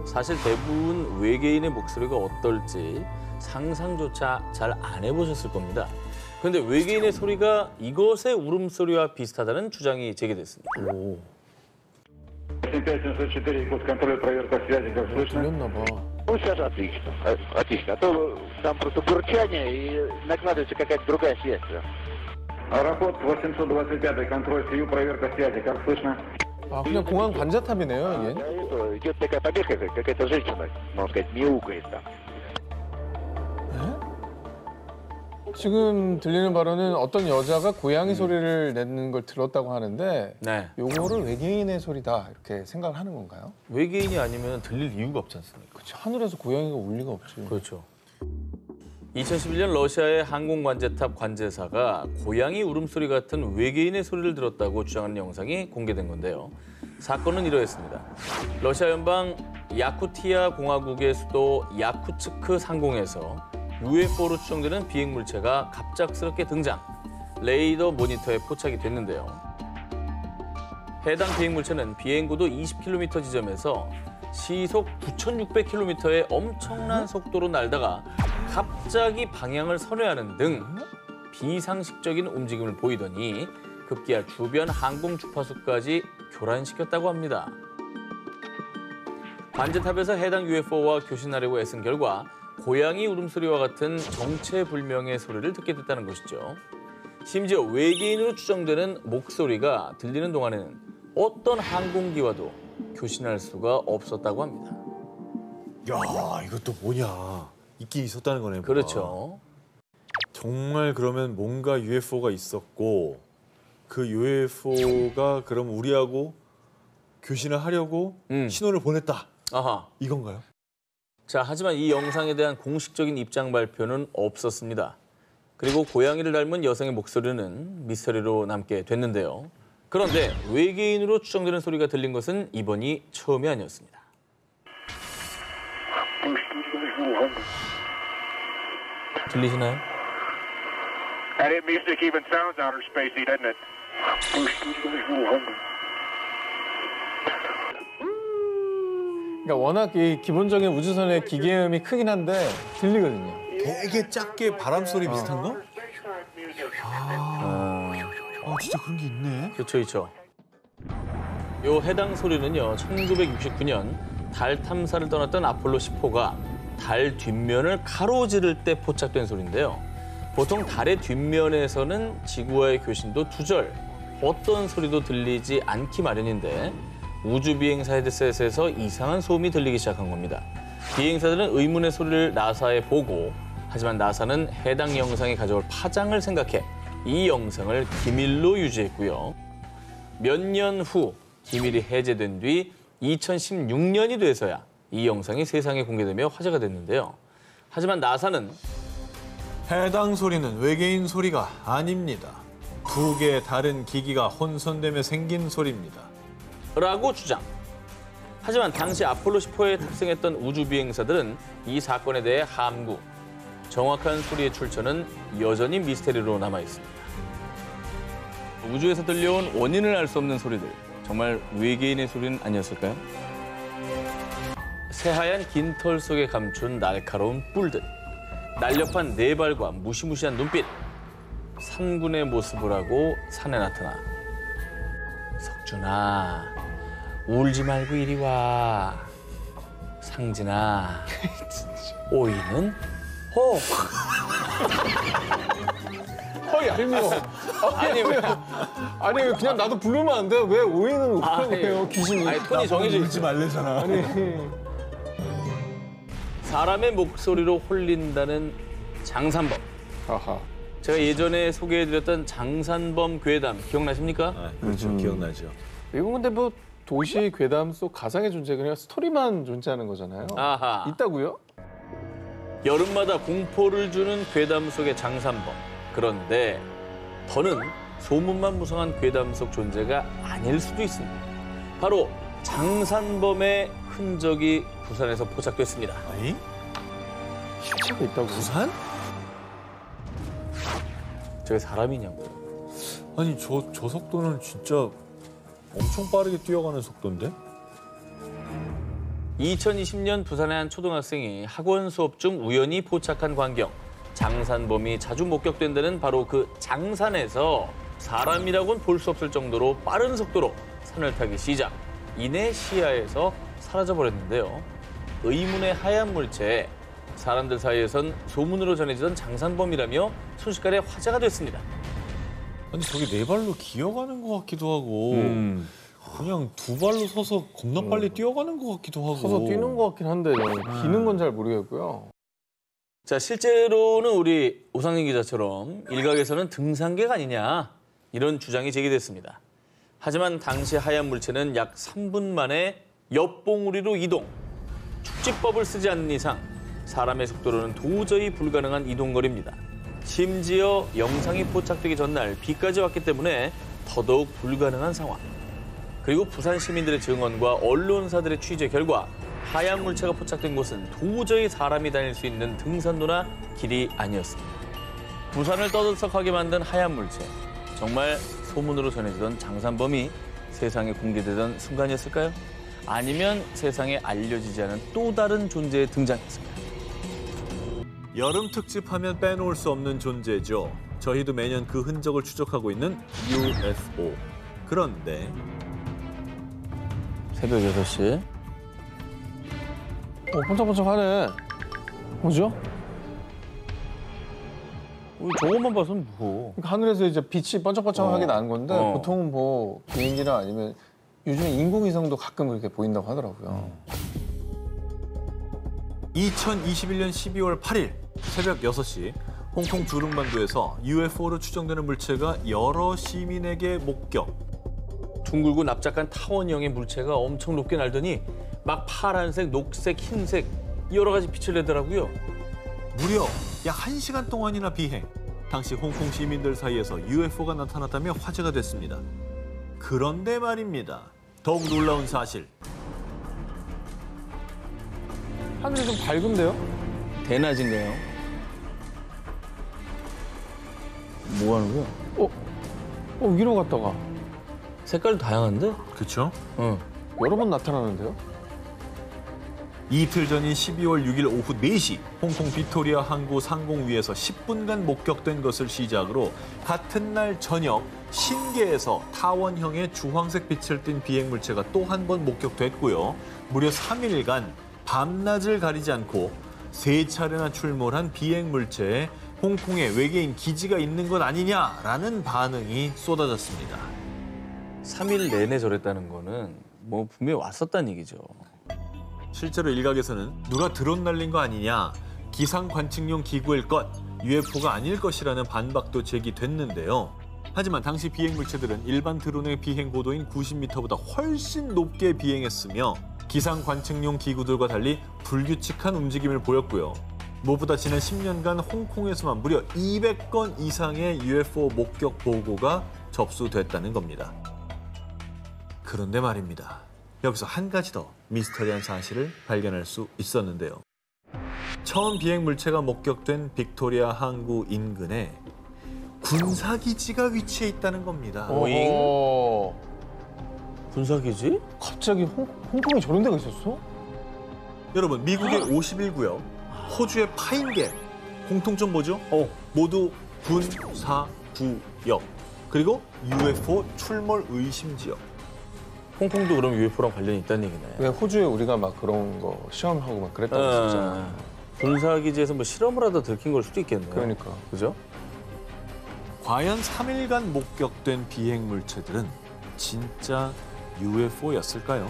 사실 대부분 외계인의 목소리가 어떨지 상상조차 잘 안 해보셨을 겁니다. 그런데 외계인의 소리가 이것의 울음소리와 비슷하다는 주장이 제기됐습니다. 5704, код контроля, проверка связи, как слышно? 들렸나 봐. Ну, сейчас отлично. Отлично. А то там просто бурчание и накладывается какая-то другая связь. Аэропорт 825, контроль СИЮ, проверка связи, как слышно? 아, 그냥 공항 관자탑이네요, Да, 이게. это, идет такая побега, какая-то женщина, можно сказать, мяукает там. 지금 들리는 바로는 어떤 여자가 고양이 소리를 내는 걸 들었다고 하는데 네. 요거를 외계인의 소리다 이렇게 생각을 하는 건가요? 외계인이 아니면 들릴 이유가 없지 않습니까? 그치, 하늘에서 고양이가 올 리가 없지. 그렇죠. 2011년 러시아의 항공관제탑 관제사가 고양이 울음소리 같은 외계인의 소리를 들었다고 주장하는 영상이 공개된 건데요. 사건은 이러했습니다. 러시아 연방 야쿠티아 공화국의 수도 야쿠츠크 상공에서 UFO로 추정되는 비행 물체가 갑작스럽게 등장, 레이더 모니터에 포착이 됐는데요. 해당 비행 물체는 비행고도 20km 지점에서 시속 9,600km의 엄청난 속도로 날다가 갑자기 방향을 선회하는 등 비상식적인 움직임을 보이더니 급기야 주변 항공 주파수까지 교란시켰다고 합니다. 관제탑에서 해당 UFO와 교신하려고 애쓴 결과 고양이 울음소리와 같은 정체불명의 소리를 듣게 됐다는 것이죠. 심지어 외계인으로 추정되는 목소리가 들리는 동안에는 어떤 항공기와도 교신할 수가 없었다고 합니다. 야, 이것도 뭐냐. 있긴 있었다는 거네. 뭐가. 그렇죠. 정말 그러면 뭔가 UFO가 있었고 그 UFO가 그럼 우리하고 교신을 하려고 신호를 보냈다. 아하. 이건가요? 자, 하지만 이 영상에 대한 공식적인 입장 발표는 없었습니다. 그리고 고양이를 닮은 여성의 목소리는 미스터리로 남게 됐는데요. 그런데 외계인으로 추정되는 소리가 들린 것은 이번이 처음이 아니었습니다. 들리시나요? That music even sounds outer spacey, doesn't it? 그러니까 워낙 이 기본적인 우주선의 기계음이 크긴 한데 들리거든요. 되게 작게 바람 소리 비슷한 거? 진짜 그런 게 있네. 그렇죠, 그렇죠. 요 해당 소리는요, 1969년 달 탐사를 떠났던 아폴로 10호가 달 뒷면을 가로지를 때 포착된 소리인데요. 보통 달의 뒷면에서는 지구와의 교신도 두절, 어떤 소리도 들리지 않기 마련인데 우주비행사 헤드셋에서 이상한 소음이 들리기 시작한 겁니다. 비행사들은 의문의 소리를 나사에 보고, 하지만 나사는 해당 영상이 가져올 파장을 생각해 이 영상을 기밀로 유지했고요. 몇 년 후 기밀이 해제된 뒤 2016년이 돼서야 이 영상이 세상에 공개되며 화제가 됐는데요. 하지만 나사는 해당 소리는 외계인 소리가 아닙니다. 두 개의 다른 기기가 혼선되며 생긴 소리입니다. 라고 주장. 하지만 당시 아폴로 10호에 탑승했던 우주비행사들은 이 사건에 대해 함구. 정확한 소리의 출처는 여전히 미스테리로 남아있습니다. 우주에서 들려온 원인을 알 수 없는 소리들. 정말 외계인의 소리는 아니었을까요? 새하얀 긴 털 속에 감춘 날카로운 뿔들. 날렵한 네 발과 무시무시한 눈빛. 산군의 모습을 하고 산에 나타나. 석준아, 울지 말고 이리 와. 상진아, 오이는 호. 얄미워. 아니 그냥 나도 부르면 안 돼요? 왜 오이는 오이예요? 귀신이. 아니, 톤이 정해져 울지 있지. 말래잖아. 사람의 목소리로 홀린다는 장산범. 아하. 제가 예전에 소개해드렸던 장산범 괴담 기억나십니까? 그렇죠. 기억나죠. 이건 근데 뭐 도시 괴담 속 가상의 존재가 아니라 스토리만 존재하는 거잖아요. 아하. 있다고요? 여름마다 공포를 주는 괴담 속의 장산범. 그런데 더는 소문만 무성한 괴담 속 존재가 아닐 수도 있습니다. 바로 장산범의 흔적이 부산에서 포착됐습니다. 아니? 실체가 있다고. 부산? 저게 사람이냐고요. 아니 저 속도는 진짜 엄청 빠르게 뛰어가는 속도인데? 2020년 부산의 한 초등학생이 학원 수업 중 우연히 포착한 광경. 장산범이 자주 목격된다는 바로 그 장산에서 사람이라고는 볼 수 없을 정도로 빠른 속도로 산을 타기 시작. 이내 시야에서 사라져버렸는데요. 의문의 하얀 물체에 사람들 사이에선 소문으로 전해지던 장산범이라며 순식간에 화제가 됐습니다. 아니 저게 네 발로 기어가는 것 같기도 하고 그냥 두 발로 서서 겁나 빨리 뛰어가는 것 같기도 하고. 서서 뛰는 것 같긴 한데 기는 건 잘 모르겠고요. 자, 실제로는 우리 오상민 기자처럼 일각에서는 등산객 아니냐 이런 주장이 제기됐습니다. 하지만 당시 하얀 물체는 약 3분 만에 옆봉우리로 이동. 축지법을 쓰지 않는 이상 사람의 속도로는 도저히 불가능한 이동거리입니다. 심지어 영상이 포착되기 전날 비까지 왔기 때문에 더더욱 불가능한 상황. 그리고 부산 시민들의 증언과 언론사들의 취재 결과 하얀 물체가 포착된 곳은 도저히 사람이 다닐 수 있는 등산로나 길이 아니었습니다. 부산을 떠들썩하게 만든 하얀 물체. 정말 소문으로 전해지던 장산범이 세상에 공개되던 순간이었을까요? 아니면 세상에 알려지지 않은 또 다른 존재의 등장이었을까요? 여름 특집하면 빼놓을 수 없는 존재죠. 저희도 매년 그 흔적을 추적하고 있는 UFO. 그런데 새벽 6시. 번쩍번쩍하네. 뭐죠? 저것만 봐서는 뭐. 그러니까 하늘에서 이제 빛이 번쩍번쩍하게 나는 건데 어. 보통은 뭐 비행기나 아니면 요즘에 인공위성도 가끔 그렇게 보인다고 하더라고요. 2021년 12월 8일 새벽 6시 홍콩 주릉반도에서 UFO로 추정되는 물체가 여러 시민에게 목격. 둥글고 납작한 타원형의 물체가 엄청 높게 날더니 막 파란색, 녹색, 흰색 여러 가지 빛을 내더라고요. 무려 약 1시간 동안이나 비행. 당시 홍콩 시민들 사이에서 UFO가 나타났다며 화제가 됐습니다. 그런데 말입니다. 더욱 놀라운 사실. 하늘이 좀 밝은데요? 대낮인가요? 뭐 하는 거야? 위로 갔다가 색깔도 다양한데? 그렇죠? 응. 여러 번 나타나는데요? 이틀 전인 12월 6일 오후 4시 홍콩 빅토리아 항구 상공위에서 10분간 목격된 것을 시작으로 같은 날 저녁 신계에서 타원형의 주황색 빛을 띤 비행물체가 또 한 번 목격됐고요. 무려 3일간 밤낮을 가리지 않고 3차례나 출몰한 비행물체에 홍콩에 외계인 기지가 있는 것 아니냐라는 반응이 쏟아졌습니다. 3일 내내 저랬다는 거는 뭐 분명히 왔었다는 얘기죠. 실제로 일각에서는 누가 드론 날린 거 아니냐, 기상 관측용 기구일 것, UFO가 아닐 것이라는 반박도 제기됐는데요. 하지만 당시 비행 물체들은 일반 드론의 비행 고도인 90m보다 훨씬 높게 비행했으며 기상 관측용 기구들과 달리 불규칙한 움직임을 보였고요. 무엇보다 지난 10년간 홍콩에서만 무려 200건 이상의 UFO 목격 보고가 접수됐다는 겁니다. 그런데 말입니다. 여기서 한 가지 더 미스터리한 사실을 발견할 수 있었는데요. 처음 비행 물체가 목격된 빅토리아 항구 인근에 군사기지가 위치해 있다는 겁니다. 오잉? 군사기지? 갑자기 홍콩에 저런 데가 있었어? 여러분, 미국의 51구역, 호주의 파인게, 공통점 뭐죠? 모두 군사구역, 그리고 UFO 출몰 의심 지역. 홍콩도 그럼 UFO랑 관련이 있다는 얘기네. 왜 호주에 우리가 막 그런 거 시험하고 막 그랬다고 했었잖아. 군사기지에서 뭐 실험을 하다 들킨 걸 수도 있겠네요. 그러니까. 그죠? 과연 3일간 목격된 비행 물체들은 진짜 UFO였을까요?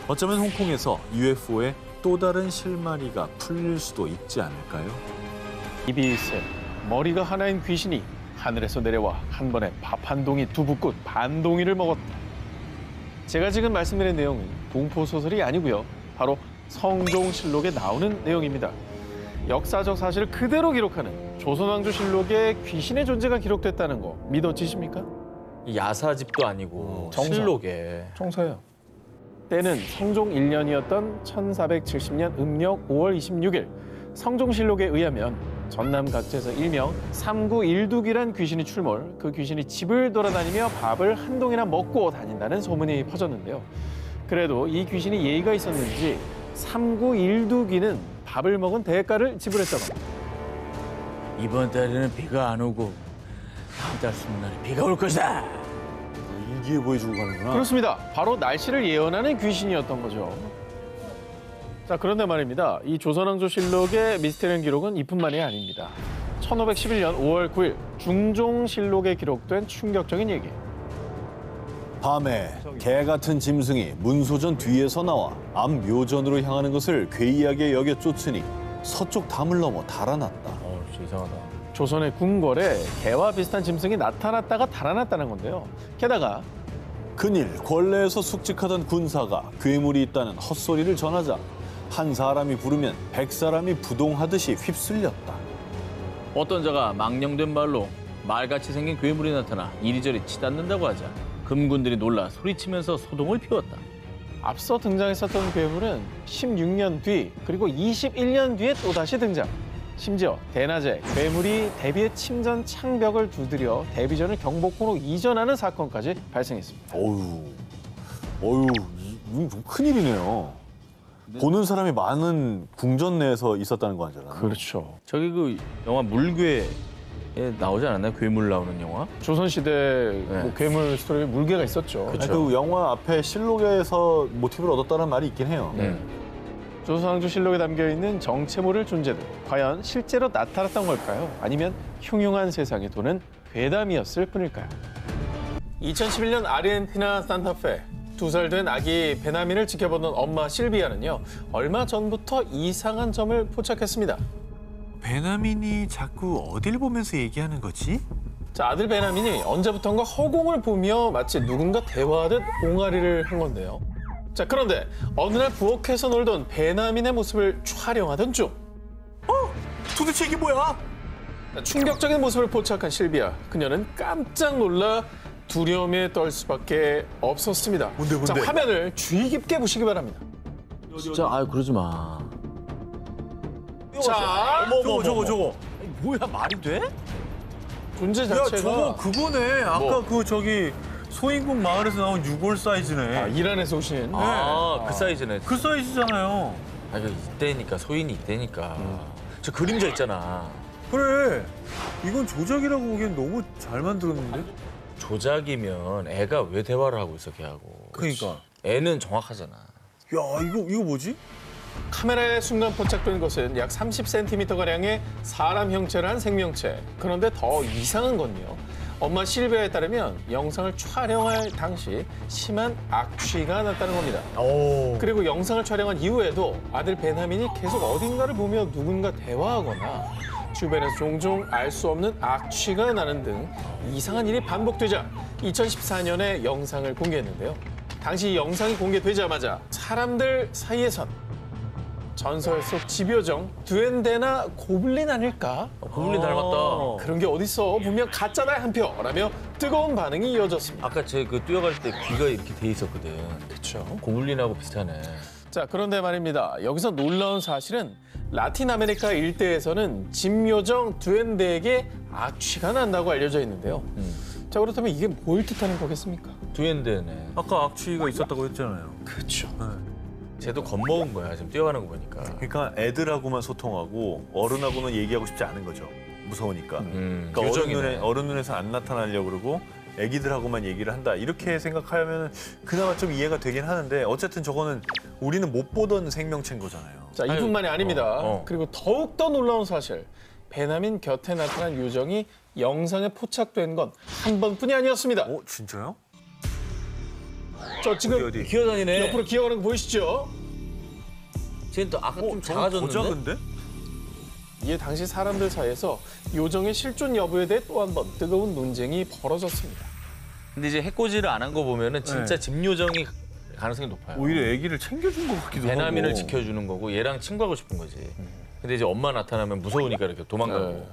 어쩌면 홍콩에서 UFO의 또 다른 실마리가 풀릴 수도 있지 않을까요? 이비세 머리가 하나인 귀신이 하늘에서 내려와 한 번에 밥 한 동이 두부꽃 반동이를 먹었다. 제가 지금 말씀드린 내용은 공포 소설이 아니고요. 바로 성종실록에 나오는 내용입니다. 역사적 사실을 그대로 기록하는 조선왕조실록에 귀신의 존재가 기록됐다는 거 믿어지십니까? 야사집도 아니고 정서. 실록에. 청서요. 때는 성종 1년이었던 1470년 음력 5월 26일 성종실록에 의하면 전남 각지에서 일명 삼구일둑이란 귀신이 출몰, 그 귀신이 집을 돌아다니며 밥을 한 동이나 먹고 다닌다는 소문이 퍼졌는데요. 그래도 이 귀신이 예의가 있었는지 삼구일둑이는 밥을 먹은 대가를 지불했다고 합니다. 이번 달에는 비가 안 오고 다음 달 스무 날에 비가 올 것이다. 인기에 보여주고 가는구나. 그렇습니다. 바로 날씨를 예언하는 귀신이었던 거죠. 자, 그런데 말입니다. 이 조선왕조실록의 미스테리한 기록은 이뿐만이 아닙니다. 1511년 5월 9일 중종실록에 기록된 충격적인 얘기. 밤에 개 같은 짐승이 문소전 뒤에서 나와 암묘전으로 향하는 것을 괴이하게 여겨 쫓으니 서쪽 담을 넘어 달아났다. 진짜 이상하다. 조선의 궁궐에 개와 비슷한 짐승이 나타났다가 달아났다는 건데요. 게다가 그일 권례에서 숙직하던 군사가 괴물이 있다는 헛소리를 전하자 한 사람이 부르면 100사람이 부동하듯이 휩쓸렸다. 어떤 자가 망령된 말로 말같이 생긴 괴물이 나타나 이리저리 치닫는다고 하자 금군들이 놀라 소리치면서 소동을 피웠다. 앞서 등장했었던 괴물은 16년 뒤 그리고 21년 뒤에 또다시 등장. 심지어 대낮에 괴물이 대비의 침전 창벽을 두드려 대비전을 경복궁으로 이전하는 사건까지 발생했습니다. 어휴, 이건 좀 큰일이네요. 보는 사람이 많은 궁전 내에서 있었다는 거 아니잖아요. 그렇죠. 저기 그 영화 물괴에 나오지 않았나요? 괴물 나오는 영화? 조선시대 뭐 괴물 스토리에 물개가 있었죠. 아니, 그 영화 앞에 실록에서 모티브를 얻었다는 말이 있긴 해요. 네. 조선왕조실록에 담겨있는 정체모를 존재들. 과연 실제로 나타났던 걸까요? 아니면 흉흉한 세상에 도는 괴담이었을 뿐일까요? 2011년 아르헨티나 산타페. 2살 된 아기 베나민을 지켜보던 엄마 실비아는요. 얼마 전부터 이상한 점을 포착했습니다. 베나민이 자꾸 어딜 보면서 얘기하는 거지? 자, 아들 베나민이 언제부턴가 허공을 보며 마치 누군가 대화하듯 옹알이를 한 건데요. 자, 그런데 어느 날 부엌에서 놀던 베나민의 모습을 촬영하던 중 도대체 이게 뭐야? 충격적인 모습을 포착한 실비아. 그녀는 깜짝 놀라 두려움에 떨 수밖에 없었습니다. 뭔데? 자, 화면을 주의 깊게 보시기 바랍니다. 진짜 아 그러지 마. 자, 저거. 뭐야 말이 돼? 존재 야, 자체가 저거 그거네. 아까 뭐? 그 저기 소인국 마을에서 나온 6월 사이즈네. 이란에서 오신 그 사이즈네. 그 사이즈잖아요. 아 이거 이때니까 소인이 이때니까. 저 그림자 있잖아. 그래. 이건 조작이라고 보기엔 너무 잘 만들었는데? 조작이면 애가 왜 대화를 하고 있어 걔하고. 그러니까. 애는 정확하잖아. 야, 이거 뭐지? 카메라에 순간 포착된 것은 약 30cm가량의 사람 형체를 한 생명체. 그런데 더 이상한 건요. 엄마 실비아에 따르면 영상을 촬영할 당시 심한 악취가 났다는 겁니다. 그리고 영상을 촬영한 이후에도 아들 베나민이 계속 어딘가를 보며 누군가 대화하거나 주변에서 종종 알 수 없는 악취가 나는 등 이상한 일이 반복되자 2014년에 영상을 공개했는데요. 당시 영상이 공개되자마자 사람들 사이에선 전설 속 집요정 두엔데나 고블린 아닐까? 고블린 닮았다. 그런 게 어딨어. 분명 가짜다 한 표라며 뜨거운 반응이 이어졌습니다. 아까 제 그 뛰어갈 때 귀가 이렇게 돼 있었거든. 그렇죠. 고블린하고 비슷하네. 자, 그런데 말입니다. 여기서 놀라운 사실은 라틴 아메리카 일대에서는 집요정 두엔데에게 악취가 난다고 알려져 있는데요. 자, 그렇다면 이게 뭘 뜻하는 거겠습니까? 두엔데네. 아까 악취가 있었다고 했잖아요. 그렇죠. 쟤도 겁먹은 거야 지금 뛰어가는 거 보니까. 그러니까 애들하고만 소통하고 어른하고는 얘기하고 싶지 않은 거죠. 무서우니까. 그러니까 요정이네. 어른 눈에서 안 나타나려고 그러고 애기들하고만 얘기를 한다. 이렇게 생각하면 그나마 좀 이해가 되긴 하는데 어쨌든 저거는 우리는 못 보던 생명체인 거잖아요. 자, 이뿐만이 아닙니다. 어. 그리고 더욱더 놀라운 사실. 베나민 곁에 나타난 요정이 영상에 포착된 건 한 번뿐이 아니었습니다. 진짜요? 저 지금 어디? 기어다니네. 옆으로 기어가는 거 보이시죠? 쟤는 또 아까 좀 저건 더 작아졌는데. 작은데? 이에 당시 사람들 사이에서 요정의 실존 여부에 대해 또 한 번 뜨거운 논쟁이 벌어졌습니다. 근데 이제 해코지를 안 한 거 보면은 진짜 네. 집요정이 가능성이 높아요. 오히려 애기를 챙겨준 것 같기도 하고. 베나민을 지켜주는 거고 얘랑 친구하고 싶은 거지. 근데 이제 엄마 나타나면 무서우니까 이렇게 도망가고. 네.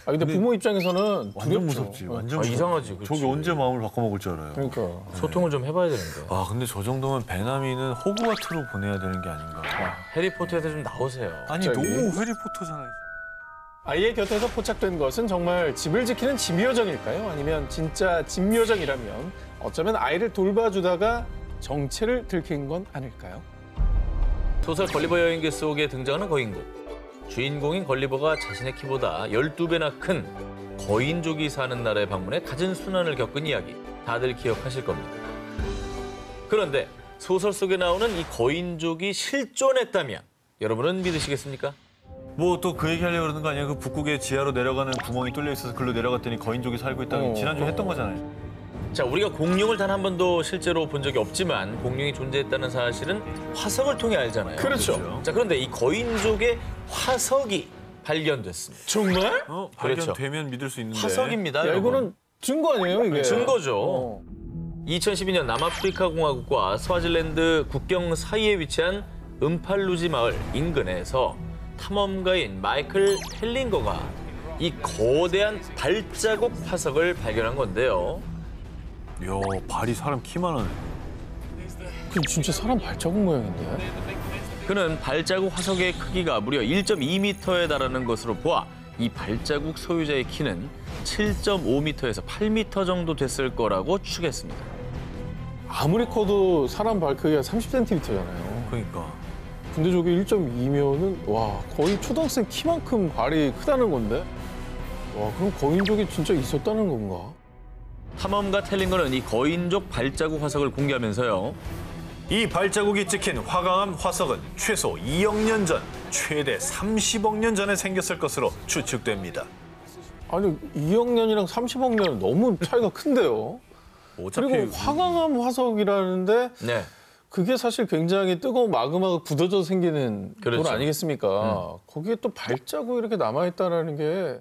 아, 근데 부모 입장에서는 완전 두렵죠. 무섭지. 완전 무섭지. 이상하지. 그치. 저기 언제 마음을 바꿔먹을 줄 알아요. 그러니까. 소통을 좀 해봐야 되는데. 아, 근데 저 정도면 베나민은 호그와트로 보내야 되는 게 아닌가. 해리포터에서 좀 나오세요. 아니, 갑자기? 너무 해리포터잖아요. 아이의 곁에서 포착된 것은 정말 집을 지키는 집요정일까요? 아니면 진짜 집요정이라면 어쩌면 아이를 돌봐주다가 정체를 들킨 건 아닐까요? 소설 걸리버 여행기 속에 등장하는 거인국. 주인공인 걸리버가 자신의 키보다 12배나 큰 거인족이 사는 나라에 방문해 갖은 순환을 겪은 이야기. 다들 기억하실 겁니다. 그런데 소설 속에 나오는 이 거인족이 실존했다면 여러분은 믿으시겠습니까? 뭐 또 그 얘기 하려고 그러는 거 아니야? 그 북극의 지하로 내려가는 구멍이 뚫려 있어서 글로 내려갔더니 거인족이 살고 있다고 지난주에 했던 거잖아요. 자, 우리가 공룡을 단 한 번도 실제로 본 적이 없지만 공룡이 존재했다는 사실은 화석을 통해 알잖아요. 그렇죠. 자, 그런데 이 거인족의 화석이 발견됐습니다. 정말? 발견되면 믿을 수 있는데. 화석입니다. 야, 여러분. 이거는 증거 아니에요, 이게? 증거죠. 2012년 남아프리카 공화국과 스와질랜드 국경 사이에 위치한 음팔루지 마을 인근에서 탐험가인 마이클 헬링거가 이 거대한 발자국 화석을 발견한 건데요. 이야, 발이 사람 키만 하네. 그 진짜 사람 발자국 모양인데? 그는 발자국 화석의 크기가 무려 1.2m에 달하는 것으로 보아 이 발자국 소유자의 키는 7.5m에서 8m 정도 됐을 거라고 추측했습니다. 아무리 커도 사람 발 크기가 30cm잖아요. 그러니까. 근데 저게 1.2면은 와, 거의 초등학생 키만큼 발이 크다는 건데? 와, 그럼 거인족이 진짜 있었다는 건가? 탐험가 텔링거는 이 거인족 발자국 화석을 공개하면서요. 이 발자국이 찍힌 화강암 화석은 최소 2억 년 전, 최대 30억 년 전에 생겼을 것으로 추측됩니다. 아니, 2억 년이랑 30억 년은 너무 차이가 큰데요? 어차피 그리고 화강암 화석이라는데 네. 그게 사실 굉장히 뜨거운 마그마가 굳어져 생기는 그렇죠. 돌 아니겠습니까? 거기에 또 발자국 이렇게 남아있다라는 게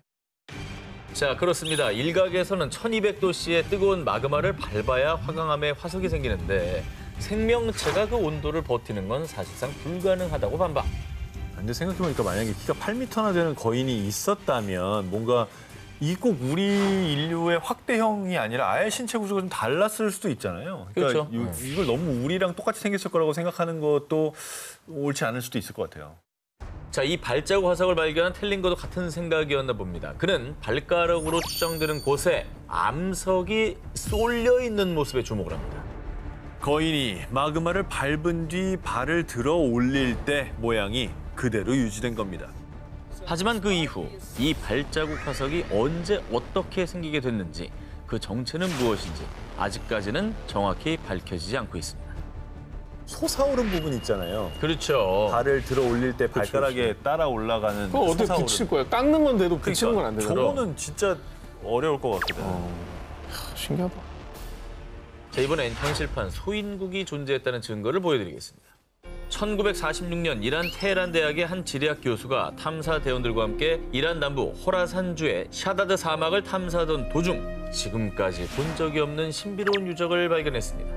자, 그렇습니다. 일각에서는 1200도씨의 뜨거운 마그마를 밟아야 화강암에 화석이 생기는데 생명체가 그 온도를 버티는 건 사실상 불가능하다고 반박. 근데 생각해보니까 만약에 키가 8m나 되는 거인이 있었다면 뭔가 이 꼭 우리 인류의 확대형이 아니라 아예 신체 구조가 좀 달랐을 수도 있잖아요. 그러니까 그렇죠. 이걸 너무 우리랑 똑같이 생겼을 거라고 생각하는 것도 옳지 않을 수도 있을 것 같아요. 자, 이 발자국 화석을 발견한 텔링거도 같은 생각이었나 봅니다. 그는 발가락으로 추정되는 곳에 암석이 쏠려 있는 모습에 주목을 합니다. 거인이 마그마를 밟은 뒤 발을 들어 올릴 때 모양이 그대로 유지된 겁니다. 하지만 그 이후 이 발자국 화석이 언제 어떻게 생기게 됐는지 그 정체는 무엇인지 아직까지는 정확히 밝혀지지 않고 있습니다. 솟아오른 부분 있잖아요. 그렇죠. 발을 들어 올릴 때 발가락에 따라 올라가는 그거 어떻게 솟아오른. 붙일 거예요? 깎는 건데도 붙이는 건 안 되잖아. 저거는 진짜 어려울 것 같거든. 신기하다. 자, 이번엔 현실판 소인국이 존재했다는 증거를 보여드리겠습니다. 1946년 이란 테헤란 대학의 한 지리학 교수가 탐사 대원들과 함께 이란 남부 호라산주의 샤다드 사막을 탐사하던 도중 지금까지 본 적이 없는 신비로운 유적을 발견했습니다.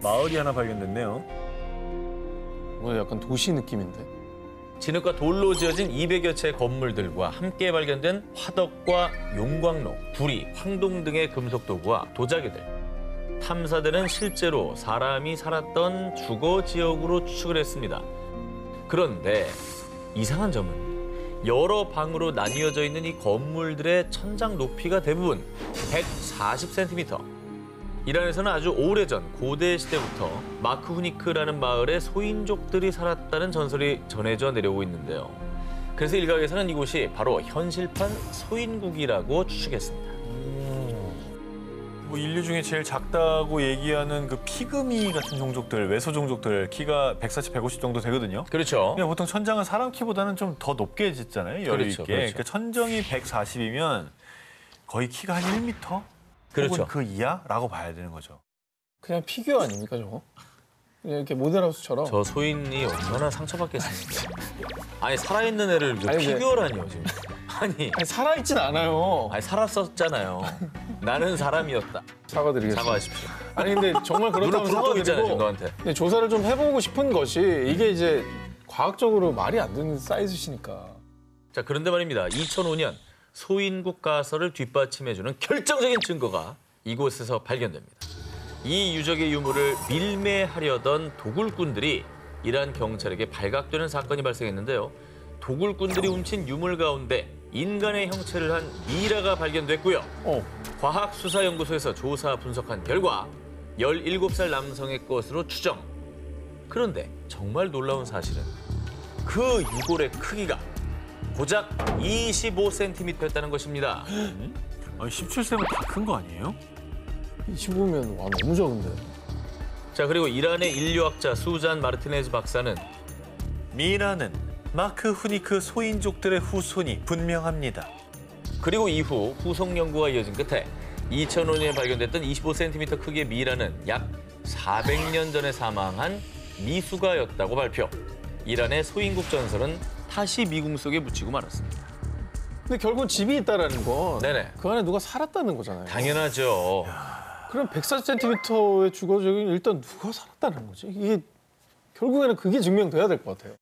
마을이 하나 발견됐네요. 뭐 약간 도시 느낌인데. 진흙과 돌로 지어진 200여 채의 건물들과 함께 발견된 화덕과 용광로, 구리, 황동 등의 금속 도구와 도자기들. 탐사대는 실제로 사람이 살았던 주거 지역으로 추측을 했습니다. 그런데 이상한 점은 여러 방으로 나뉘어져 있는 이 건물들의 천장 높이가 대부분 140cm. 이란에서는 아주 오래전 고대 시대부터 마크 후니크라는 마을에 소인족들이 살았다는 전설이 전해져 내려오고 있는데요. 그래서 일각에서는 이곳이 바로 현실판 소인국이라고 추측했습니다. 뭐 인류 중에 제일 작다고 얘기하는 그 피그미 같은 종족들, 외소 종족들 키가 140, 150 정도 되거든요. 그렇죠. 그러니까 보통 천장은 사람 키보다는 좀 더 높게 짓잖아요. 여유 그렇죠, 있게. 그렇죠. 그러니까 천정이 140이면 거의 키가 한 1m? 그렇죠. 혹은 그 이하라고 봐야 되는 거죠. 그냥 피규어 아닙니까 저거? 그냥 이렇게 모델하우스처럼. 저 소인이 얼마나 상처받겠습니까? 아니 살아있는 애를 아니, 피규어라니요 지금. 아니 살아있진 않아요. 살았었잖아요. 나는 사람이었다. 사과드리겠습니다. 사과하십시오. 아니 근데 정말 그렇다면 부러워 있잖아요 지금 사과드리고 너한테. 근데 조사를 좀 해보고 싶은 것이 이게 이제 과학적으로 말이 안 되는 사이즈시니까. 자 그런데 말입니다. 2005년 소인국 가설을 뒷받침해주는 결정적인 증거가 이곳에서 발견됩니다. 이 유적의 유물을 밀매하려던 도굴꾼들이 이란 경찰에게 발각되는 사건이 발생했는데요. 도굴꾼들이 훔친 유물 가운데 인간의 형체를 한 미라가 발견됐고요. 과학수사연구소에서 조사 분석한 결과 17살 남성의 것으로 추정. 그런데 정말 놀라운 사실은 그 유골의 크기가 고작 25cm였다는 것입니다. 아니, 17세면 다 큰 거 아니에요? 25면 와 너무 적은데. 자 그리고 이란의 인류학자 수잔 마르티네즈 박사는 미라는 마크 후니크 소인족들의 후손이 분명합니다. 그리고 이후 후속 연구가 이어진 끝에 2005년에 발견됐던 25cm 크기의 미라는 약 400년 전에 사망한 미수가였다고 발표. 이란의 소인국 전설은 다시 미궁 속에 묻히고 말았습니다. 근데 결국은 집이 있다라는 건 네네. 그 안에 누가 살았다는 거잖아요. 당연하죠. 그럼 140cm의 주거적인 일단 누가 살았다는 거지? 이게 결국에는 그게 증명돼야 될 것 같아요.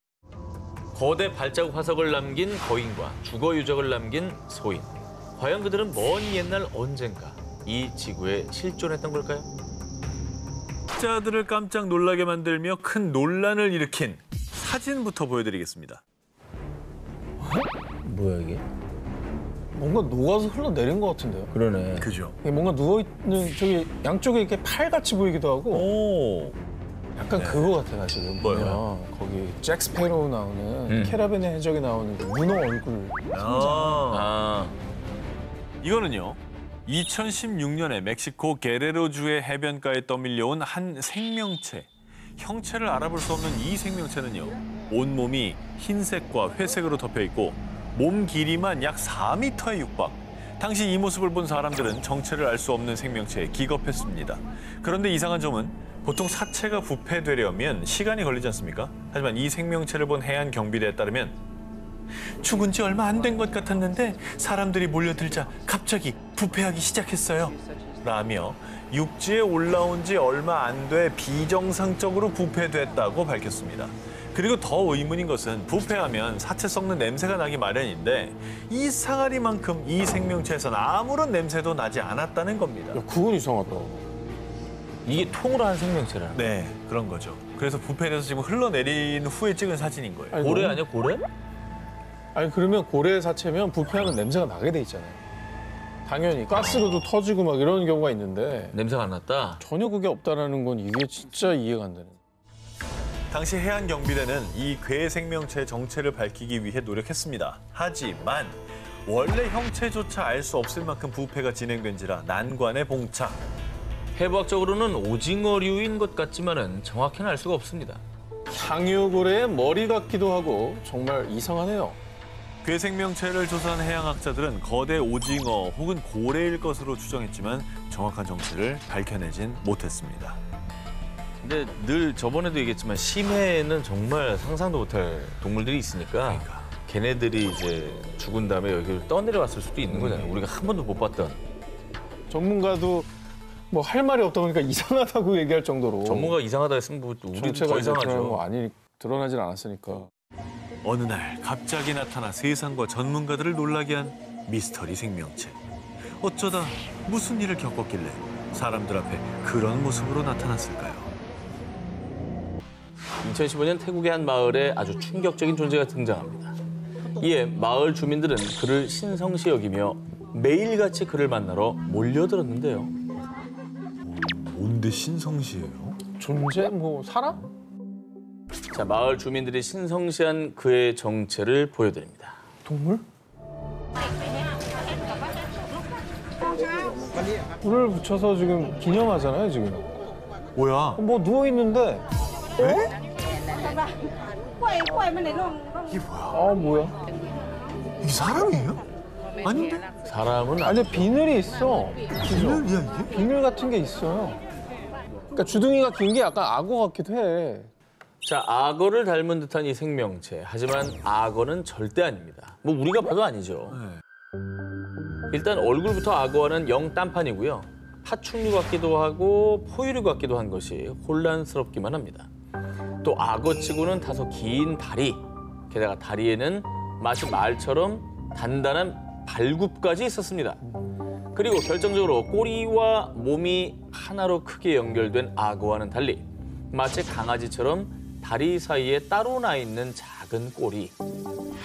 거대 발자국 화석을 남긴 거인과 주거 유적을 남긴 소인. 과연 그들은 먼 옛날 언젠가 이 지구에 실존했던 걸까요? 학자들을 깜짝 놀라게 만들며 큰 논란을 일으킨 사진부터 보여드리겠습니다. 뭐야 이게? 뭔가 녹아서 흘러내린 것 같은데요. 그러네. 그죠? 이게 뭔가 누워있는 저기 양쪽에 이렇게 팔같이 보이기도 하고 오. 약간 그거 같아 사실은. 뭐요? 보면 거기 잭 스페로우 나오는 캐라벤의 해적에 나오는 그 문어 얼굴. 아, 이거는요. 2016년에 멕시코 게레로주의 해변가에 떠밀려온 한 생명체. 형체를 알아볼 수 없는 이 생명체는요. 온몸이 흰색과 회색으로 덮여 있고 몸 길이만 약 4m에 육박. 당시 이 모습을 본 사람들은 정체를 알 수 없는 생명체에 기겁했습니다. 그런데 이상한 점은 보통 사체가 부패되려면 시간이 걸리지 않습니까? 하지만 이 생명체를 본 해안 경비대에 따르면 죽은 지 얼마 안 된 것 같았는데 사람들이 몰려들자 갑자기 부패하기 시작했어요. 라며 육지에 올라온 지 얼마 안 돼 비정상적으로 부패됐다고 밝혔습니다. 그리고 더 의문인 것은 부패하면 사체 썩는 냄새가 나기 마련인데 이 상아리만큼 이 생명체에서는 아무런 냄새도 나지 않았다는 겁니다. 야, 그건 이상하다. 이게 통으로 한 생명체라는 거예요. 네, 그런 거죠. 그래서 부패돼서 지금 흘러내린 후에 찍은 사진인 거예요. 아니, 고래 너무- 아니야, 고래? 아니 그러면 고래 사체면 부패하면 냄새가 나게 돼 있잖아요. 당연히 가스로도 터지고 막 이런 경우가 있는데 냄새가 안 났다? 전혀 그게 없다라는 건 이게 진짜 이해가 안 되는. 당시 해안경비대는 이 괴 생명체의 정체를 밝히기 위해 노력했습니다. 하지만 원래 형체조차 알 수 없을 만큼 부패가 진행된지라 난관에 봉착. 해부학적으로는 오징어류인 것 같지만은 정확히는 알 수가 없습니다. 상유고래의 머리 같기도 하고 정말 이상하네요. 괴 생명체를 조사한 해양학자들은 거대 오징어 혹은 고래일 것으로 추정했지만 정확한 정체를 밝혀내진 못했습니다. 근데 늘 저번에도 얘기했지만 심해에는 정말 상상도 못할 동물들이 있으니까 걔네들이 이제 죽은 다음에 여기를 떠내려왔을 수도 있는 거잖아요. 우리가 한 번도 못 봤던. 전문가도 뭐 할 말이 없다 보니까 이상하다고 얘기할 정도로 전문가가 이상하다 했으면 뭐 우리도 정체가 더 이제 드러난 거 이상하죠. 아니 드러나질 않았으니까. 어느 날 갑자기 나타나 세상과 전문가들을 놀라게 한 미스터리 생명체. 어쩌다 무슨 일을 겪었길래 사람들 앞에 그런 모습으로 나타났을까요? 2015년 태국의 한 마을에 아주 충격적인 존재가 등장합니다. 이에 마을 주민들은 그를 신성시 여기며 매일같이 그를 만나러 몰려들었는데요. 뭔데 신성시예요? 존재? 뭐 사람? 자, 마을 주민들이 신성시한 그의 정체를 보여드립니다. 동물? 불을 붙여서 지금 기념하잖아요 지금. 뭐야? 뭐 누워 있는데. 아 뭐야? 이게 사람이에요? 아닌데? 사람은 아니 비늘이 있어. 비늘이야 이게? 비늘 같은 게 있어요. 그러니까 주둥이가 긴 게 약간 악어 같기도 해. 자, 악어를 닮은 듯한 이 생명체. 하지만 악어는 절대 아닙니다. 뭐 우리가 봐도 아니죠. 일단 얼굴부터 악어와는 영 딴판이고요. 파충류 같기도 하고 포유류 같기도 한 것이 혼란스럽기만 합니다. 또 악어치고는 다소 긴 다리, 게다가 다리에는 마치 말처럼 단단한 발굽까지 있었습니다. 그리고 결정적으로 꼬리와 몸이 하나로 크게 연결된 악어와는 달리 마치 강아지처럼 다리 사이에 따로 나 있는 작은 꼬리.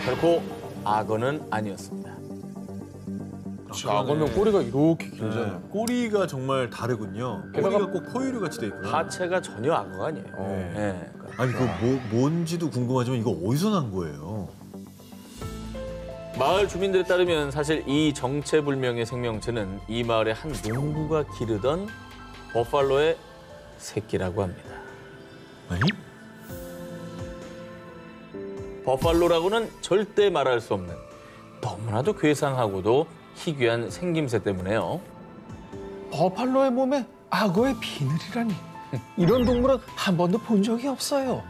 결코 악어는 아니었습니다. 악어는 꼬리가 이렇게 길잖아. 네, 꼬리가 정말 다르군요. 게다가- 꼬리가 꼭 포유류 같이 돼 있구나. 하체가 전혀 악어가 아니에요. 네. 예. 아니 그 뭔지도 궁금하지만 이거 어디서 난 거예요? 마을 주민들에 따르면 사실 이 정체불명의 생명체는 이 마을의 한 농부가 기르던 버팔로의 새끼라고 합니다. 아니? 버팔로라고는 절대 말할 수 없는 너무나도 괴상하고도 희귀한 생김새 때문에요. 버팔로의 몸에 악어의 비늘이라니. 이런 동물은 한 번도 본 적이 없어요.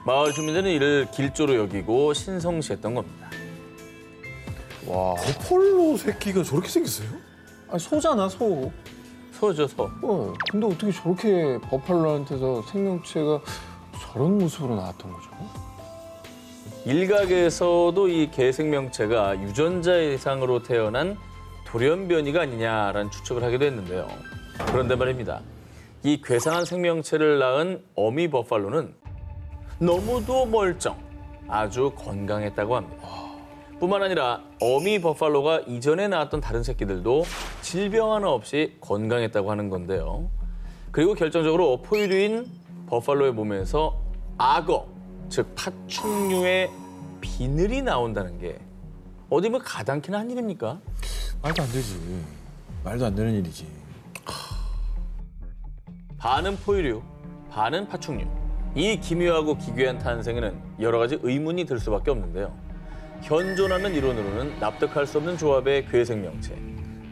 마을 주민들은 이를 길조로 여기고 신성시했던 겁니다. 와, 버팔로 새끼가 저렇게 생겼어요? 아니, 소잖아 소. 소죠, 소. 근데 어떻게 저렇게 버팔로한테서 생명체가 저런 모습으로 나왔던 거죠? 일각에서도 이 개 생명체가 유전자 이상으로 태어난 돌연변이가 아니냐라는 추측을 하기도 했는데요. 그런데 말입니다. 이 괴상한 생명체를 낳은 어미 버팔로는 너무도 멀쩡, 아주 건강했다고 합니다. 뿐만 아니라 어미 버팔로가 이전에 낳았던 다른 새끼들도 질병 하나 없이 건강했다고 하는 건데요. 그리고 결정적으로 포유류인 버팔로의 몸에서 악어, 즉 파충류의 비늘이 나온다는 게 어디 뭐 가당키나 한 일입니까? 말도 안 되지. 말도 안 되는 일이지. 반은 포유류, 반은 파충류. 이 기묘하고 기괴한 탄생에는 여러 가지 의문이 들 수밖에 없는데요. 현존하는 이론으로는 납득할 수 없는 조합의 괴생명체.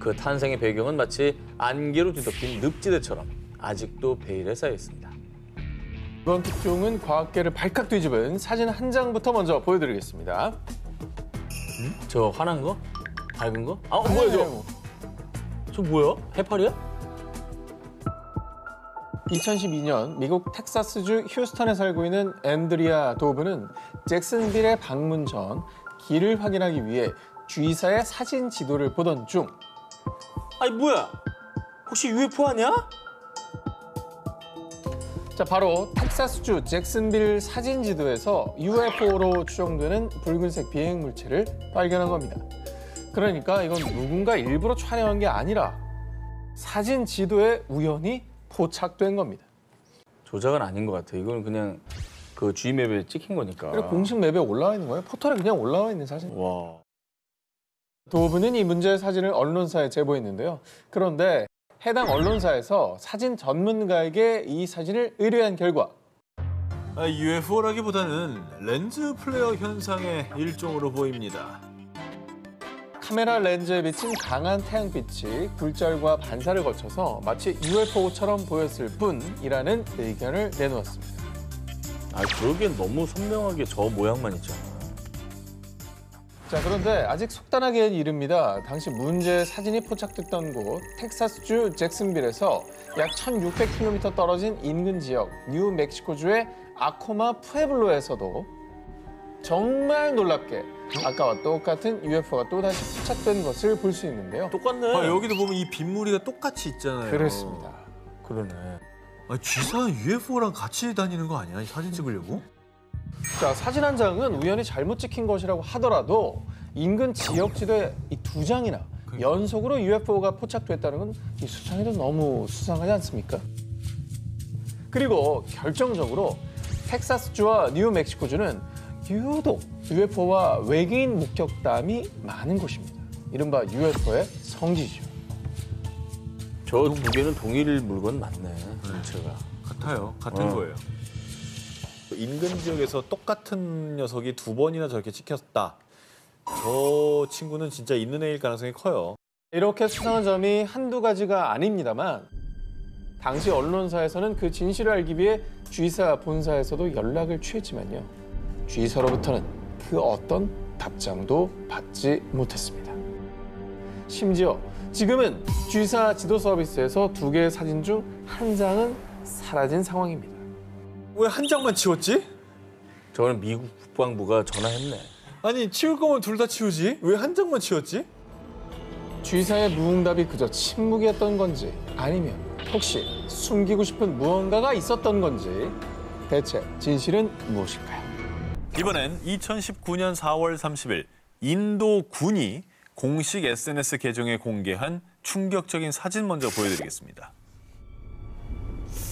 그 탄생의 배경은 마치 안개로 뒤덮인 늪지대처럼 아직도 베일에 쌓여 있습니다. 이번 특종은 과학계를 발칵 뒤집은 사진 한 장부터 먼저 보여드리겠습니다. 저 환한 거? 밝은 거? 아, 뭐야 저? 저 뭐야? 해파리야? 2012년 미국 텍사스주 휴스턴에 살고 있는 앤드리아 도브는 잭슨빌에 방문 전 길을 확인하기 위해 주의사의 사진 지도를 보던 중 아니 뭐야? 혹시 UFO 아니야? 자, 바로 텍사스주 잭슨빌 사진 지도에서 UFO로 추정되는 붉은색 비행 물체를 발견한 겁니다. 그러니까 이건 누군가 일부러 촬영한 게 아니라 사진 지도에 우연히 포착된 겁니다. 조작은 아닌 것 같아. 이건 그냥 그 G맵에 찍힌 거니까. 그리고 공식 맵에 올라와 있는 거예요. 포털에 그냥 올라와 있는 사진. 와. 도브는 이 문제의 사진을 언론사에 제보했는데요. 그런데 해당 언론사에서 사진 전문가에게 이 사진을 의뢰한 결과 UFO라기보다는 렌즈 플레어 현상의 일종으로 보입니다. 카메라 렌즈에 비친 강한 태양빛이 굴절과 반사를 거쳐서 마치 UFO처럼 보였을 뿐이라는 의견을 내놓았습니다. 아, 그러기엔 너무 선명하게 저 모양만 있잖아. 자, 그런데 아직 속단하기엔 이릅니다. 당시 문제의 사진이 포착됐던 곳 텍사스주 잭슨빌에서 약 1,600km 떨어진 인근 지역 뉴멕시코주의 아코마 푸에블로에서도 정말 놀랍게 아까와 똑같은 UFO가 또다시 포착된 것을 볼 수 있는데요. 똑같네. 여기도 보면 이 빗무리가 똑같이 있잖아요. 그렇습니다. 그러네. 쥐사 UFO랑 같이 다니는 거 아니야? 사진 찍으려고? 자, 사진 한 장은 우연히 잘못 찍힌 것이라고 하더라도 인근 지역 지도에 이 두 장이나 연속으로 UFO가 포착됐다는 건 이 수상해도 너무 수상하지 않습니까? 그리고 결정적으로 텍사스주와 뉴멕시코주는 유독 UFO와 외계인 목격담이 많은 곳입니다. 이른바 UFO의 성지죠. 저 두 개는 동일 물건 맞네. 전체가. 같아요. 같은 거예요. 인근 지역에서 똑같은 녀석이 2번이나 저렇게 찍혔다. 저 친구는 진짜 있는 애일 가능성이 커요. 이렇게 수상한 점이 한두 가지가 아닙니다만 당시 언론사에서는 그 진실을 알기 위해 G사 본사에서도 연락을 취했지만요. G사로부터는 그 어떤 답장도 받지 못했습니다. 심지어 지금은 G사 지도 서비스에서 2개의 사진 중 한 장은 사라진 상황입니다. 왜 한 장만 치웠지? 저는 미국 국방부가 전화했네. 아니 치울 거면 둘 다 치우지? 왜 한 장만 치웠지? G사의 무응답이 그저 침묵이었던 건지 아니면 혹시 숨기고 싶은 무언가가 있었던 건지 대체 진실은 무엇일까요? 이번엔 2019년 4월 30일 인도 군이 공식 SNS 계정에 공개한 충격적인 사진 먼저 보여드리겠습니다.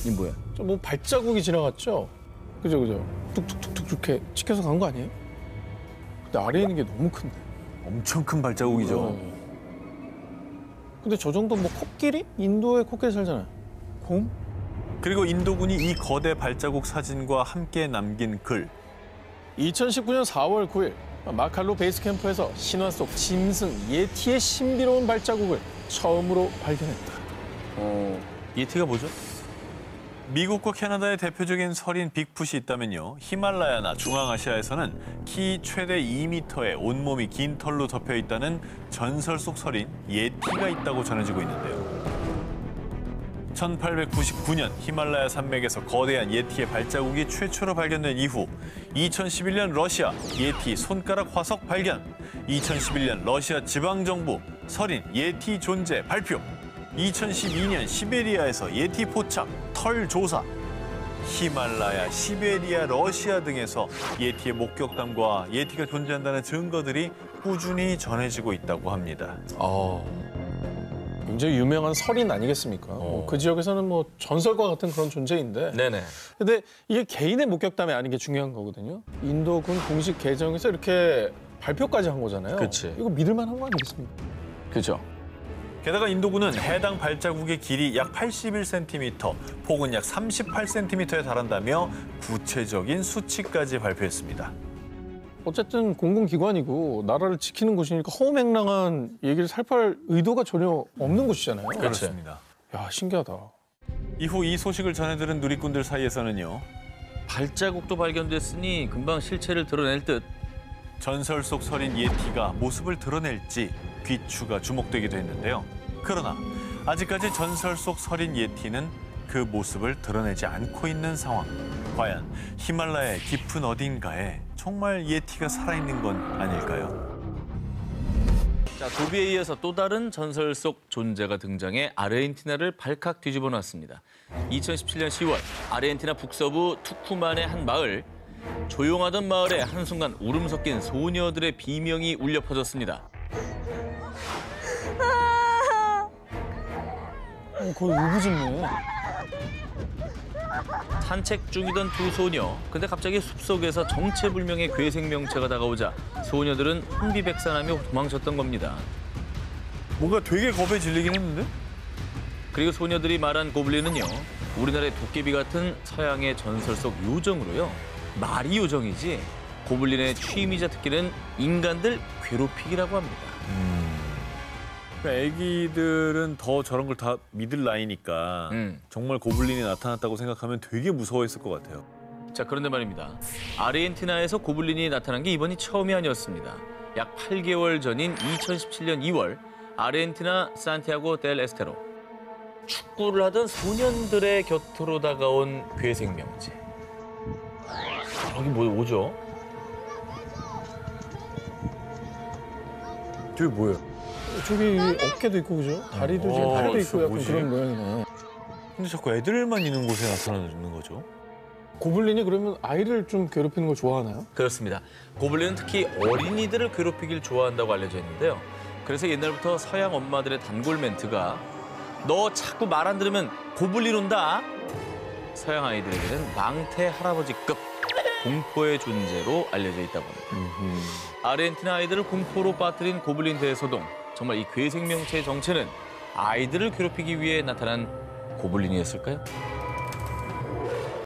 이 뭐야? 저 뭐 발자국이 지나갔죠? 그죠. 툭툭툭툭 이렇게 찍혀서 간 거 아니에요? 근데 아래에 있는 게 너무 큰데. 엄청 큰 발자국이죠. 근데 저 정도 뭐 코끼리? 인도에 코끼리 살잖아요. 곰? 그리고 인도군이 이 거대 발자국 사진과 함께 남긴 글. 2019년 4월 9일 마칼로 베이스 캠프에서 신화 속 짐승 예티의 신비로운 발자국을 처음으로 발견했다. 예티가 뭐죠? 미국과 캐나다의 대표적인 설인 빅풋이 있다면요. 히말라야나 중앙아시아에서는 키 최대 2m의 온몸이 긴 털로 덮여 있다는 전설 속 설인 예티가 있다고 전해지고 있는데요. 1899년 히말라야 산맥에서 거대한 예티의 발자국이 최초로 발견된 이후 2011년 러시아 예티 손가락 화석 발견, 2011년 러시아 지방정부 설인 예티 존재 발표, 2012년 시베리아에서 예티 포착, 털 조사, 히말라야, 시베리아, 러시아 등에서 예티의 목격담과 예티가 존재한다는 증거들이 꾸준히 전해지고 있다고 합니다. 굉장히 유명한 설인 아니겠습니까? 그 지역에서는 뭐 전설과 같은 그런 존재인데. 네네. 근데 이게 개인의 목격담이 아닌 게 중요한 거거든요. 인도군 공식 계정에서 이렇게 발표까지 한 거잖아요. 그치. 이거 믿을 만한 거 아니겠습니까? 그죠. 게다가 인도군은 해당 발자국의 길이 약 81cm, 폭은 약 38cm에 달한다며 구체적인 수치까지 발표했습니다. 어쨌든 공공기관이고 나라를 지키는 곳이니까 허무맹랑한 얘기를 살펴할 의도가 전혀 없는 곳이잖아요. 그렇습니다. 야, 신기하다. 이후 이 소식을 전해들은 누리꾼들 사이에서는요. 발자국도 발견됐으니 금방 실체를 드러낼 듯. 전설 속 설인 예티가 모습을 드러낼지 귀추가 주목되기도 했는데요. 그러나 아직까지 전설 속 설인 예티는 그 모습을 드러내지 않고 있는 상황. 과연 히말라야의 깊은 어딘가에 정말 예티가 살아있는 건 아닐까요? 자, 도비에 이어서 또 다른 전설 속 존재가 등장해 아르헨티나를 발칵 뒤집어 놨습니다. 2017년 10월 아르헨티나 북서부 투쿠만의 한 마을. 조용하던 마을에 한순간 울음 섞인 소녀들의 비명이 울려 퍼졌습니다. 거의 울부짖네. 산책 중이던 두 소녀. 근데 갑자기 숲속에서 정체불명의 괴생명체가 다가오자 소녀들은 혼비백산하며 도망쳤던 겁니다. 뭔가 되게 겁에 질리긴 했는데? 그리고 소녀들이 말한 고블린은요. 우리나라의 도깨비 같은 서양의 전설 속 요정으로요. 말이 요정이지 고블린의 취미자 특기는 인간들 괴롭히기라고 합니다. 그러니까 애기들은 더 저런 걸 다 믿을 나이니까 정말 고블린이 나타났다고 생각하면 되게 무서워했을 것 같아요. 자, 그런데 말입니다. 아르헨티나에서 고블린이 나타난 게 이번이 처음이 아니었습니다. 약 8개월 전인 2017년 2월 아르헨티나 산티아고 델 에스테로. 축구를 하던 소년들의 곁으로 다가온 괴생명체. 저기 뭐죠? 저게 뭐예요? 저기 어깨도 있고 그죠? 다리도 있고 팔도 있고 약간 뭐지? 그런 모양이네. 근데 자꾸 애들만 있는 곳에 나타나는 거죠? 고블린이 그러면 아이를 좀 괴롭히는 걸 좋아하나요? 그렇습니다. 고블린은 특히 어린이들을 괴롭히길 좋아한다고 알려져 있는데요. 그래서 옛날부터 서양 엄마들의 단골 멘트가 너 자꾸 말 안 들으면 고블린 온다. 서양 아이들에게는 망태 할아버지급 공포의 존재로 알려져 있다고 합니다. 아르헨티나 아이들을 공포로 빠뜨린 고블린 대소동. 정말 이 괴생명체의 정체는 아이들을 괴롭히기 위해 나타난 고블린이었을까요?